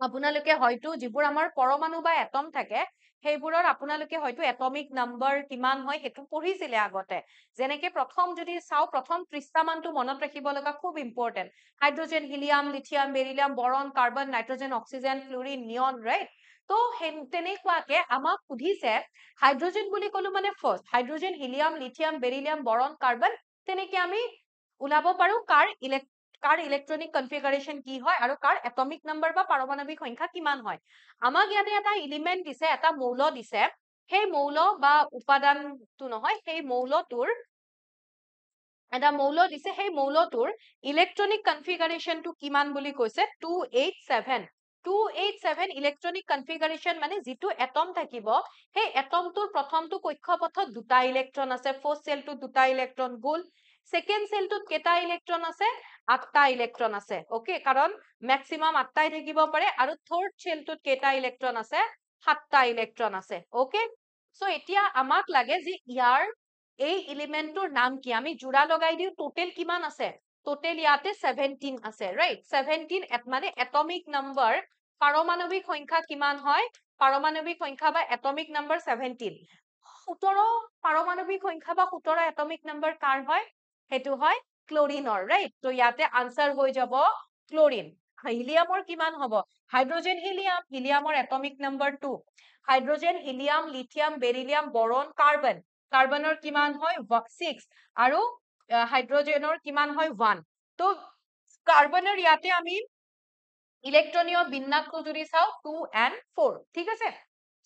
আপোনালোকে হয়তো যিবোৰ আমাৰ পৰমাণু বা এটম থাকে সেইবোৰৰ আপোনালোকে হয়তো এটমিক নাম্বাৰ কিমান হয় হেতু পঢ়িছিলে আগতে যেনেকে প্ৰথম যদি চাও প্ৰথম 30টা মানটো মনত ৰাখিব লগা খুব important hydrogen helium lithium beryllium boron carbon nitrogen oxygen fluorine neon right তো তেনেকুৱাকে আমাক সুধিছে হাইড্ৰোজেন বুলি কলো মানে first hydrogen helium lithium beryllium boron carbon তেনেকে আমি ওলাব পাৰো কাৰ ইলেক্ট্ৰনিক কনফিগাৰেশন কি হয় আৰু কাৰ এটমিক নাম্বাৰ বা পাৰমাণৱিক সংখ্যা কিমান হয় আমাক ইয়াতে এটা এলিমেন্ট দিছে এটা মৌল দিছে সেই মৌল বা উপাদানটো নহয় সেই মৌলটোৰ এটা মৌল দিছে সেই মৌলটোৰ ইলেক্ট্ৰনিক কনফিগাৰেশনটো কিমান বুলি কৈছে 287 287 ইলেক্ট্ৰনিক কনফিগাৰেশন মানে যিটো এটম থাকিব সেই এটমটোৰ প্ৰথমটো কক্ষপথত দুটা ইলেক্ট্ৰন আছে ফাৰ্স্ট সেলটো দুটা ইলেক্ট্ৰন গল সেকেন্ড সেলটোত কেটা ইলেক্ট্ৰন আছে 8টা ইলেক্ট্ৰন আছে ওকে কাৰণ ম্যাক্সিমাম 8টাই থাকিব পাৰে আৰু থাৰ্ড সেলটোত কেটা ইলেক্ট্ৰন আছে 7টা ইলেক্ট্ৰন আছে ওকে সো এতিয়া আমাক লাগে যে ইয়াৰ এই এলিমেন্টৰ নাম কি আমি জোড়া লগাই দিও টোটাল কিমান আছে টোটাল ইয়াতে 17 আছে ৰাইট 17 মানে এটমিক নাম্বাৰ পাৰমাণৱিক সংখ্যা কিমান হয় পাৰমাণৱিক সংখ্যা বা এটমিক নাম্বাৰ 17 17 পাৰমাণৱিক সংখ্যা বা 17 এটমিক নাম্বাৰ কাৰ হয় হেতু হয় ক্লোৰিনৰ ৰাইট তো ইয়াতে আনসাৰ হৈ যাব ক্লোৰিন হিলিয়ামৰ কিমান হ'ব হাইড্ৰোজেন হিলিয়াম হিলিয়ামৰ atomic number 2 hydrogen helium lithium beryllium boron carbon কাৰ্বনৰ কিমান হয় 6 আৰু হাইড্ৰোজেনৰ কিমান হয় 1 তো কাৰ্বনৰ ইয়াতে আমি ইলেক্ট্ৰনীয় বিন্যাসটো যদি চাও 2 and 4 ঠিক আছে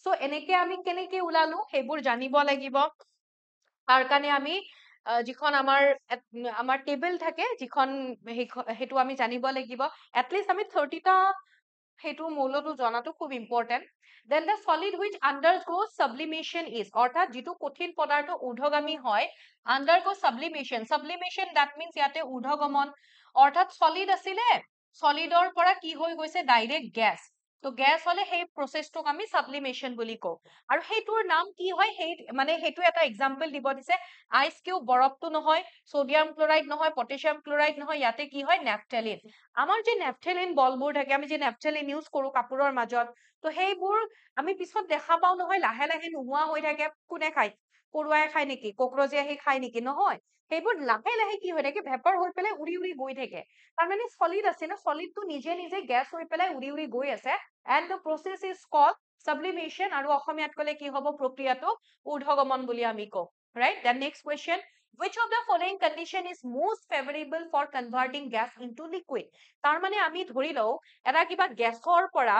সো এনেকে আমি কেনেকে উলালো হেবোৰ জানিব লাগিব তাৰ কাৰণে আমি যিখন আমাৰ টেবল থাকে যিখন হেতু আমি জানিব লাগিব এটলিষ্ট আমি 30টা হেতু মৌলটো জনাটো খুব important then the solid which undergoes sublimation is অৰ্থাৎ যেটো কঠিন পদাৰ্থ ঊৰ্ধ্বগামী হয় undergo sublimation that means ইয়াতে ঊৰ্ধ্বগমন অৰ্থাৎ solid আছিলে solidৰ পৰা কি হৈ গৈছে ডাইৰেক্ট গ্যাস তো গ্যাস হলে সেই প্ৰসেসটোক আমি sublimation বুলি কও আৰু হেতুৰ নাম কি হয় মানে হেতু এটা এক্সাম্পল দিব দিছে আইস কিউব বৰফটো নহয় সোডিয়াম ক্লোৰাইড নহয় পটাssium ক্লোৰাইড নহয় ইয়াতে কি হয় নেফথেলিন আমাৰ যে নেফথেলিন বলবোৰ থাকে আমি যে নেফথেলিন ইউজ কৰো কাপোৰৰ মাজত তো সেইবোৰ আমি পিছত দেখা পাও নহয় লাহে লাহে নোহোৱা হৈ থাকে কোনে খায় পৰুৱাই খায় নেকি কোকৰোজে আহি খায় নেকি নহয় সেইবোৰ লাহে লাহে কি হৈ থাকে ভেপাৰ হৈ পেলাই উৰি উৰি গৈ থাকে তাৰ মানে সলিড আছে না সলিডটো নিজে নিজে গ্যাস হৈ পেলাই উৰি উৰি গৈ আছে and the process is called sublimation আৰু অসমীয়াত কলে কি হ'ব প্ৰক্ৰিয়াটো ঊৰ্ধ্বগমন বুলি আমি কও right the next question which of the following condition is most favorable for converting gas into liquid তাৰ মানে আমি ধৰি লও এটা কিবা গ্যাসৰ পৰা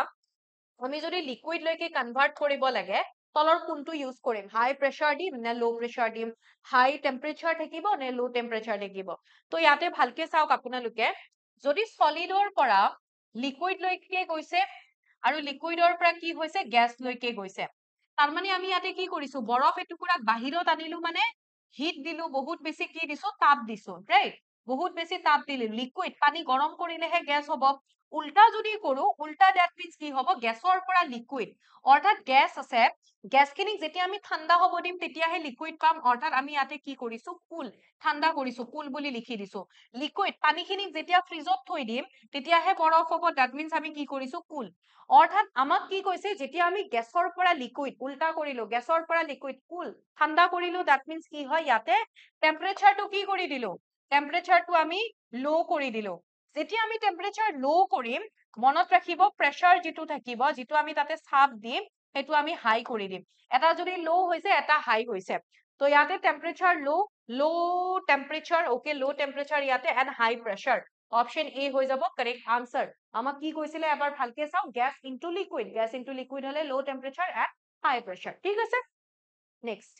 আমি যদি লিকুইড লৈকে কনভাৰ্ট কৰিব লাগে তলৰ কোনটো ইউজ কৰিম হাই প্ৰেসাৰ দিম নে লো প্ৰেসাৰ দিম হাই টেম্পাৰেচাৰ থাকিব নে লো টেম্পাৰেচাৰ থাকিব তো ইয়াতে ভালকে চাওক আপোনালোকে যদি সলিডৰ পৰা লিকুইড লৈকে গৈছে আৰু লিকুইডৰ পৰা কি হৈছে গ্যাস লৈকে গৈছে তাৰ মানে আমি ইয়াতে কি কৰিছো বৰফ এটুকুৰাক বাহিৰত আনিলো মানে হিট দিলো বহুত বেছি কি দিছো তাপ দিছো ৰাইট বহুত বেছি তাপ দিলে লিকুইড পানী গৰম কৰিলেহে গ্যাস হ'ব উল্টা যদি কৰো উল্টা দ্যাট মিন্স কি হ'ব গ্যাসৰ পৰা লিকুইড অৰ্থাৎ গ্যাস আছে গ্যাসখিনিক যেতিয়া আমি ঠাণ্ডা হ'ব দিম তেতিয়াহে লিকুইড পাম অৰ্থাৎ আমি ইয়াতে কি কৰিছো কুল ঠাণ্ডা কৰিছো কুল বুলি লিখি দিছো লিকুইড পানীখিনিক যেতিয়া ফ্ৰিজত থৈ দিম তেতিয়াহে বৰফ হ'ব দ্যাট মিন্স আমি কি কৰিছো কুল অৰ্থাৎ আমাক কি কৈছে যেতিয়া আমি গ্যাসৰ পৰা লিকুইড উল্টা কৰিলো গ্যাসৰ পৰা লিকুইড কুল ঠাণ্ডা কৰিলো দ্যাট মিন্স কি হয় ইয়াতে টেম্পাৰেচাৰটো কি কৰি দিলো টেম্পাৰেচাৰটো আমি লো কৰি দিলো যেতিয়া আমি টেম্পাৰেচাৰ লো কৰিম মনত ৰাখিব প্ৰেসাৰ যেটো থাকিব যেটো আমি তাতে চাপ দিম হেতু আমি হাই কৰি দিম এটা যদি লো হৈছে এটা হাই হৈছে তো ইয়াতে টেম্পাৰেচাৰ লো টেম্পাৰেচাৰ ওকে লো টেম্পাৰেচাৰ ইয়াতে এন্ড হাই প্ৰেসাৰ অপশন এ হৈ যাব কাৰেক্ট আনসাৰ আমাক কি কৈছিলে এবাৰ ভালকে চাও গ্যাস ইনটু লিকুইড হলে লো টেম্পারেচার এট হাই প্রেসার ঠিক আছে next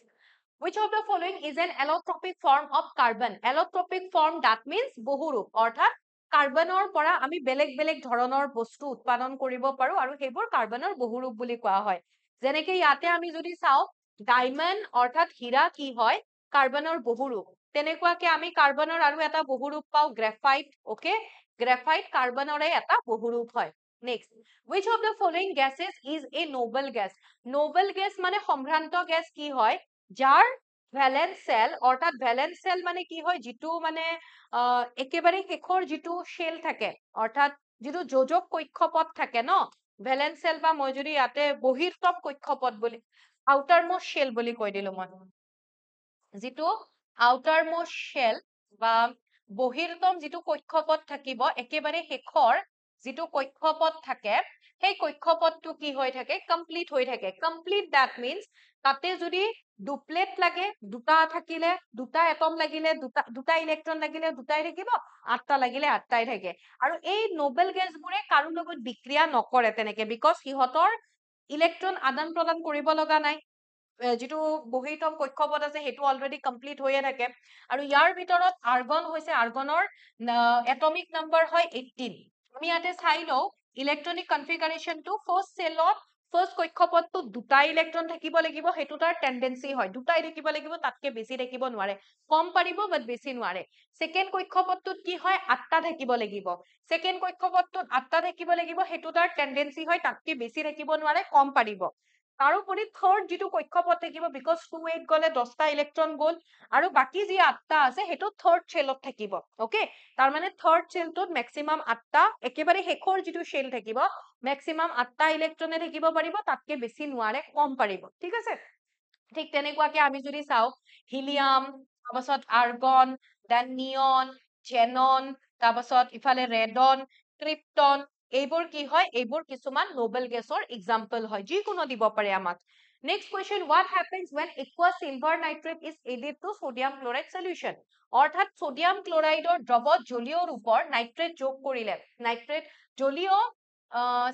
Which of the following is an allotropic form of carbon? Allotropic form that means বহুৰূপ অৰ্থাৎ কাৰ্বনৰ পৰা আমি বেলেগ বেলেগ ধৰণৰ বস্তু উৎপাদন কৰিব পাৰো আৰু সেইবোৰ কাৰ্বনৰ বহুৰূপ বুলি কোৱা হয় যেনেকে ইয়াতে আমি যদি চাও ডায়মণ্ড অৰ্থাৎ হীৰা কি হয় কাৰ্বনৰ বহুৰূপ তেনেকুৱাকে আমি কাৰ্বনৰ আৰু এটা বহুৰূপ পাও গ্ৰাফাইট ওকে গ্ৰাফাইট কাৰ্বনৰে এটা বহুৰূপ হয় next which of the following gases is a noble gas noble gas মানে সম্ভ্ৰান্ত গ্যাস কি হয় যাৰ ভ্যালেন্স সেল অৰ্থাৎ ভ্যালেন্স সেল মানে কি হয় যেটো মানে একেবাৰে শেষৰ যেটো শেল থাকে অৰ্থাৎ যেটো যোজক কক্ষপথ থাকে ন ভ্যালেন্স সেল বা মই যদি ইয়াতে বহিৰ্তম কক্ষপথ বুলি আউটাৰ মোস্ট শেল বুলি কৈ দিলো মই যেটো আউটাৰ মোস্ট শেল বা বহিৰ্তম যেটো কক্ষপথ থাকিব একেবাৰে শেষৰ যেটো কক্ষপথ থাকে সেই কক্ষপথটো কি হৈ থাকে কমপ্লিট হৈ থাকে কমপ্লিট দ্যাট মিন্স তাতে যদি ডুপ্লেট লাগে দুটা থাকিলে দুটা এটম লাগিলে দুটা ইলেক্ট্ৰন লাগিলে দুটাই থাকিব আঠটা লাগিলে আঠটাই থাকে আৰু এই নোবেল গেছবোৰে কাৰো লগত বিক্ৰিয়া নকৰে তেনেকে বিকজ সিহঁতৰ ইলেক্ট্ৰন আদান প্ৰদান কৰিব লগা নাই যেটো বহিৰ্তম কক্ষপথ আছে হেতু অলৰেডি কমপ্লিট হৈয়ে থাকে আৰু ইয়াৰ ভিতৰত আৰ্গন হৈছে আৰ্গনৰ এটমিক নাম্বাৰ হয় 18 আমি ইয়াতে চাই লও ইলেক্ট্ৰনিক কনফিগাৰেশনটো ফাৰ্স্ট সেলত ফাৰ্স্ট কক্ষপথটো দুটা ইলেক্ট্ৰন থাকিব লাগিব হেতু তাৰ টেন্ডেন্সি হয় দুটাই থাকিব লাগিব তাতকে বেছি থাকিব নোৱাৰে কম পাৰিব বাট বেছি নোৱাৰে সেকেন্ড কক্ষপথটোত কি হয় আঠটা থাকিব লাগিব সেকেন্ড কক্ষপথটোত আঠটা থাকিব লাগিব হেতু তাৰ টেন্ডেন্সি হয় তাতকে বেছি থাকিব নোৱাৰে কম পাৰিব তাৰোপৰি থাৰ্ড যেটো কক্ষপথ থাকিব বিকজ 2 8 গলে 10টা ইলেক্ট্ৰন গল আৰু বাকি যি 8টা আছে হেতু থাৰ্ড শেলত থাকিব ওকে তাৰ মানে থাৰ্ড শেলটোত ম্যাক্সিমাম 8টা একেবাৰে শেষৰ যেটো শেল থাকিব ম্যাক্সিমাম 8টা ইলেক্ট্ৰনে থাকিব পাৰিব তাতকে বেছি নোৱাৰে কম পাৰিব ঠিক আছে ঠিক তেনেকুৱাকে আমি যদি চাও হিলিয়াম তাৰপাছত আৰ্গন দেন নিয়ন জেনন তাৰপাছত ইফালে ৰেডন ক্ৰিপ্টন এইবোৰ কি হয় এইবোৰ কিছুমান নোবেল গেছৰ এক্সাম্পল হয় যিকোনো দিব পাৰে আমাক next question what happens when aqueous silver nitrate is added to sodium chloride solution অৰ্থাৎ সোডিয়াম ক্লোৰাইডৰ দ্ৰৱত জলীয় ৰূপৰ নাইট্ৰেট যোগ কৰিলে নাইট্ৰেট জলীয়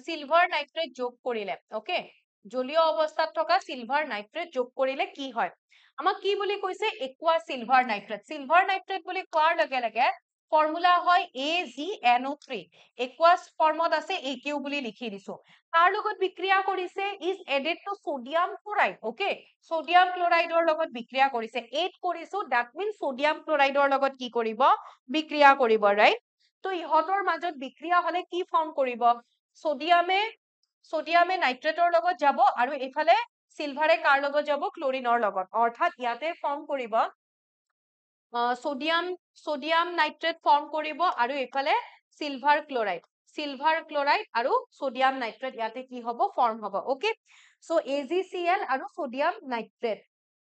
সিলভাৰ নাইট্ৰেট যোগ কৰিলে ওকে জলীয় অৱস্থাত থকা সিলভাৰ নাইট্ৰেট যোগ কৰিলে কি হয় আমাক কি বুলি কৈছে aqueous silver nitrate বুলি কোৱাৰ লগে লগে ফৰ্মুলা হয় AgNO3 aqueous ফৰ্মত আছে AQ বুলি লিখি দিছো তাৰ লগত বিক্ৰিয়া কৰিছে is added to sodium chloride okay sodium chloride ৰ লগত বিক্ৰিয়া কৰিছে add কৰিছো that means sodium chloride ৰ লগত কি কৰিব বিক্ৰিয়া কৰিব right তো ইহতৰ মাজত বিক্ৰিয়া হলে কি ফৰ্ম কৰিব সোডিয়ামে নাইট্ৰেটৰ লগত যাব আৰু এফালে সিলভাৰে কাৰ লগত যাব ক্লোৰিনৰ লগত অৰ্থাৎ ইয়াতে ফৰ্ম কৰিব সোডিয়াম নাইট্ৰেট ফৰ্ম কৰিব আৰু এফালে সিলভাৰ ক্লোৰাইড আৰু সোডিয়াম নাইট্ৰেট ইয়াতে কি হ'ব ফৰ্ম হ'ব ওকে সো AgCl আৰু সোডিয়াম নাইট্ৰেট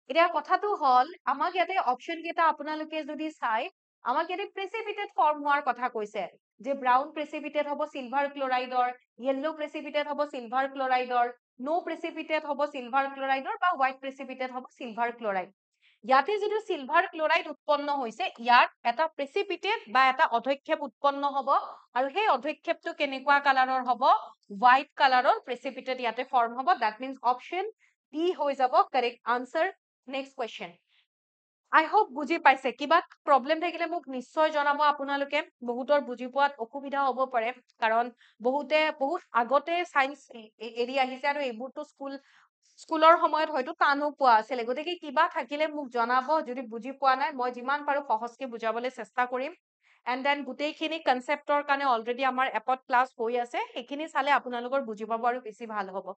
এতিয়া কথাটো হল আমাক ইয়াতে অপচন কেটা আপোনালোকে যদি চাই আমাক ইয়াতে প্ৰেসিপিটেট ফৰ্ম হোৱাৰ কথা কৈছে যে ব্ৰাউন প্ৰেসিপিটেট হ'ব সিলভাৰ ক্লোৰাইডৰ yellow প্ৰেসিপিটেট হ'ব সিলভাৰ ক্লোৰাইডৰ নো প্ৰেসিপিটেট হ'ব সিলভাৰ ক্লোৰাইডৰ বা হোৱাইট প্ৰেসিপিটেট হ'ব সিলভাৰ ক্লোৰাইড ইয়াতে যেটো সিলভাৰ ক্লোৰাইড উৎপন্ন হৈছে ইয়াৰ এটা প্ৰেসিপিটেট বা এটা অধক্ষেপ উৎপন্ন হ'ব আৰু সেই অধক্ষেপটো কেনেকুৱা কালাৰৰ হ'ব হোৱাইট কালাৰৰ প্ৰেসিপিটেট ইয়াতে ফৰ্ম হ'ব দ্যাট মিন্স অপশন ডি হৈ যাব correct answer next question I hope বুজি পাইছে কিবা প্ৰবলেম থাকিলে মোক নিশ্চয় জনাব আপোনালোকে বহুতৰ বুজি পোৱাত অসুবিধা হ'ব পাৰে কাৰণ বহুত আগতে সায়েন্স এৰি আহিছে আৰু এইবোৰটো স্কুলৰ সময়ত হয়তো টানো পোৱা আছিল গতিকে কিবা থাকিলে মোক জনাব যদি বুজি পোৱা নাই মই যিমান পাৰো সহজকে বুজাবলৈ চেষ্টা কৰিম এন্ড দেন গোটেইখিনি কনসেপ্টৰ কাৰণে অলৰেডি আমাৰ এপত ক্লাছ হৈ আছে সেইখিনি চালে আপোনালোকৰ বুজি পাব আৰু বেছি ভাল হ'ব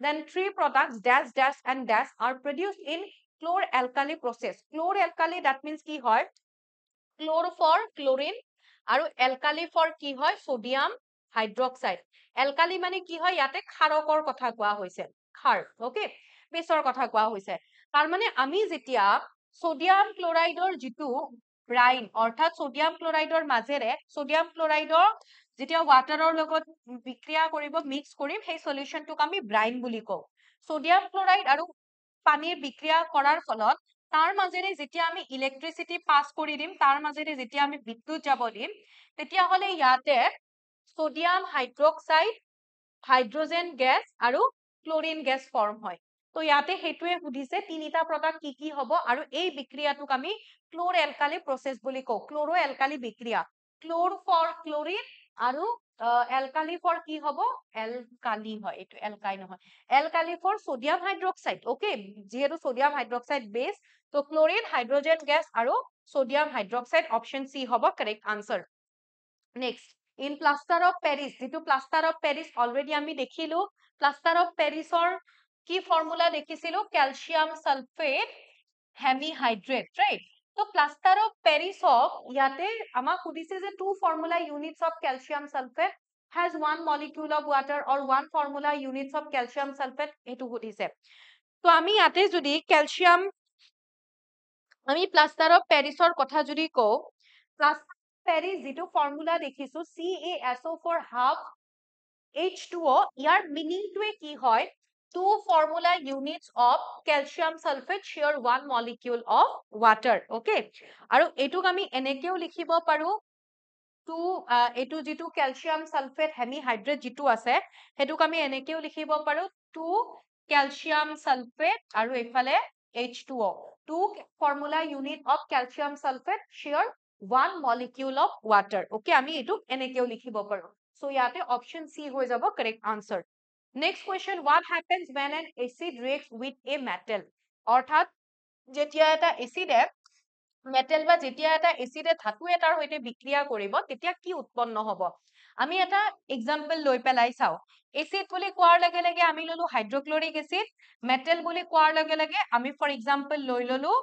then three products dash dash and dash are produced in chlor alkali process chlor alkali that means কি হয় ক্লোৰ ফৰ ক্লোৰিন আৰু এলকালি ফৰ কি হয় সোডিয়াম হাইড্ৰক্সাইড এলকালি মানে কি হয় ইয়াতে ক্ষাৰকৰ কথা কোৱা হৈছে ক্ষাৰ ওকে বেছৰ কথা কোৱা হৈছে তাৰ মানে আমি যেতিয়া সোডিয়াম ক্লোৰাইডৰ যেটো ব্ৰাইন অৰ্থাৎ সোডিয়াম ক্লোৰাইডৰ মাজেৰে সোডিয়াম ক্লোৰাইডৰ যেতিয়া ওয়াটাৰৰ লগত বিক্ৰিয়া কৰিব মিক্স কৰিম সেই সলিউশনটোক আমি ব্ৰাইন বুলি কওঁ সোডিয়াম ক্লোৰাইড আৰু পানীৰ বিক্ৰিয়া কৰাৰ ফলত তাৰ মাজেৰে যেতিয়া আমি ইলেক্ট্ৰিচিটি পাছ কৰি দিম, তাৰ মাজেৰে যেতিয়া আমি বিদ্যুৎ যাব দিম, তেতিয়াহ'লে ইয়াতে সোডিয়াম হাইড্ৰক্সাইড, হাইড্ৰজেন গেছ আৰু ক্লোৰিন গেছ ফৰ্ম হয়। তো ইয়াতে সেইটোৱে সুধিছে তিনিটা প্ৰডাক্ট কি হ'ব আৰু এই বিক্ৰিয়াটোক আমি ক্লোৰ এলকালি প্ৰচেছ বুলি কওঁ, ক্লোৰো এলকালি বিক্ৰিয়া। ক্লোৰ ফৰ ক্লোৰিন আৰু এলকালি ফৰ কি হ'ব, এলকালি হয়, এইটো এলকাই নহয়, alkali for sodium hydroxide. Okay, যিহেতু সোডিয়াম হাইড্ৰক্সাইড বেছ, তো ক্লোৰিন, হাইড্ৰজেন গেছ আৰু সোডিয়াম হাইড্ৰক্সাইড, অপশ্যন চি হ'ব correct answer. Next, in plaster of Paris, যিটো প্লাষ্টাৰ অফ পেৰিছ অলৰেডি আমি দেখিলো, প্লাষ্টাৰ অফ পেৰিছৰ কি ফৰ্মুলা দেখিছিলো, কেলছিয়াম সালফেট হেমিহাইড্ৰেট, ৰাইট? তো প্লাষ্টাৰ অফ পেৰিছক ইয়াতে আমাক সুধিছে যে two formula units of calcium sulphate has one molecule of water or one formula units of calcium sulfate, এইটো সুধিছে। তো আমি ইয়াতে যদি ক্যালসিয়াম, আমি প্লাষ্টাৰ অফ পেৰিছৰ কথা যদি কওঁ, প্লাষ্টাৰ অফ পেৰিছ যিটো ফৰ্মুলা দেখিছো CaSO4 half H2O, ইয়াৰ মিনিংটোৱে কি হয়, two formula units of calcium sulphate share one molecule of water, okay? আৰু এইটোক আমি এনেকেও লিখিব পাৰো, এইটো যিটো ক্যালসিয়াম সালফেট হেমিহাইড্ৰেট যিটো আছে, হেতুক আমি এনেকেও লিখিব পাৰো, টু ক্যালসিয়াম সালফেট আৰু এইফালে H2O, two formula unit of calcium sulphate share one molecule of water, okay? আমি এইটোক এনেকেও লিখিব পাৰো। সো ইয়াতে অপশ্যন সি হৈ যাব correct answer. Next question, what happens when an acid reacts with a metal? অৰ্থাৎ যেতিয়া এটা এসিডে মেটেল বা যেতিয়া এটা এসিডে ধাতু এটাৰ সৈতে বিক্ৰিয়া কৰিব, তেতিয়া কি উৎপন্ন হ'ব? আমি এটা এক্সাম্পল লৈ পেলাই চাও। এসিড বুলি কোৱাৰ লগে লগে আমি ললো হাইড্ৰক্লোৰিক এসিড, মেটেল বুলি কোৱাৰ লগে লগে আমি ফৰ এক্সাম্পল লৈ ললো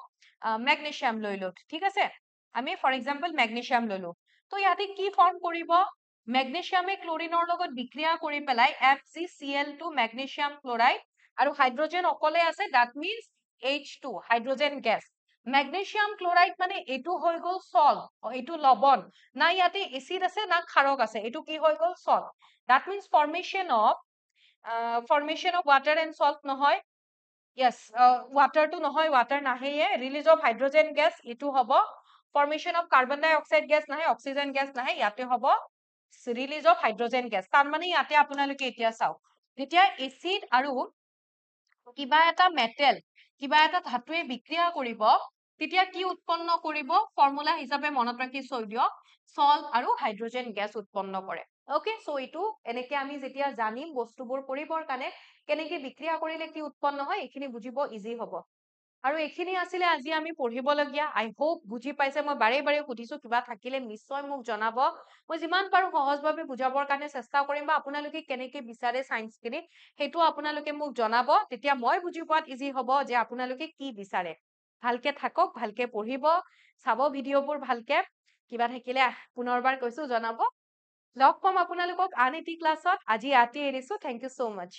মেগনেসিয়াম লৈ ললো, ঠিক আছে? আমি ফৰ এক্সাম্পল মেগনেসিয়াম ললো। তো ইয়াতে কি ফৰ্ম কৰিব, মেগনেসিয়ামে ক্লোৰিনৰ লগত বিক্ৰিয়া কৰি পেলাই FgCl2 মেগনেসিয়াম ক্লোৰাইড আৰু হাইড্ৰজেন অকলে আছে, that means H2 hydrogen gas. Magnesium chloride মানে এইটো হৈ গল সল্ট, এইটো লবণ, না ইয়াতে এসিড আছে না ক্ষাৰক আছে, এইটো কি হৈ গল salt. that means formation of water and salt নহয়, yes, waterটো নহয়, water নাহেয়ে, release of hydrogen gas এইটো হ'ব, formation of carbon dioxide gas নাহে, oxygen gas নাহে, ইয়াতে হ'ব release of hydrogen gas। তাৰ মানে ইয়াতে আপোনালোকে এতিয়া চাওক, যেতিয়া এসিড আৰু কিবা এটা মেটেল, কিবা এটা ধাতুৱে বিক্ৰিয়া কৰিব, তেতিয়া কি উৎপন্ন কৰিব, ফৰ্মুলা হিচাপে মনত ৰাখি থৈ দিয়ক, সল্ট আৰু হাইড্ৰজেন গেছ উৎপন্ন কৰে। ওকে, সো এইটো এনেকে আমি যেতিয়া জানিম বস্তুবোৰ কৰিবৰ কাৰণে কেনেকে বিক্ৰিয়া কৰিলে কি উৎপন্ন হয়, এইখিনি বুজিব ইজি হ'ব। আৰু এইখিনি আছিলে আজি আমি পঢ়িবলগীয়া। আই হোপ বুজি পাইছে। মই বাৰে বাৰে সুধিছো, কিবা থাকিলে নিশ্চয় মোক জনাব, মই যিমান পাৰো সহজভাৱে বুজাবৰ কাৰণে চেষ্টা কৰিম, বা আপোনালোকে কেনেকে বিচাৰে সায়েন্সখিনি সেইটো আপোনালোকে মোক জনাব, তেতিয়া মই বুজি পোৱাত ইজি হ'ব যে আপোনালোকে কি বিচাৰে। ভালকে থাকক, ভালকে পঢ়িব, চাব ভিডিঅ'বোৰ ভালকে, কিবা থাকিলে পুনৰবাৰ কৈছো জনাব। লগ পাম আপোনালোকক আন এটি ক্লাছত। আজি ইয়াতে এৰিছো। থেংক ইউ সো মাচ।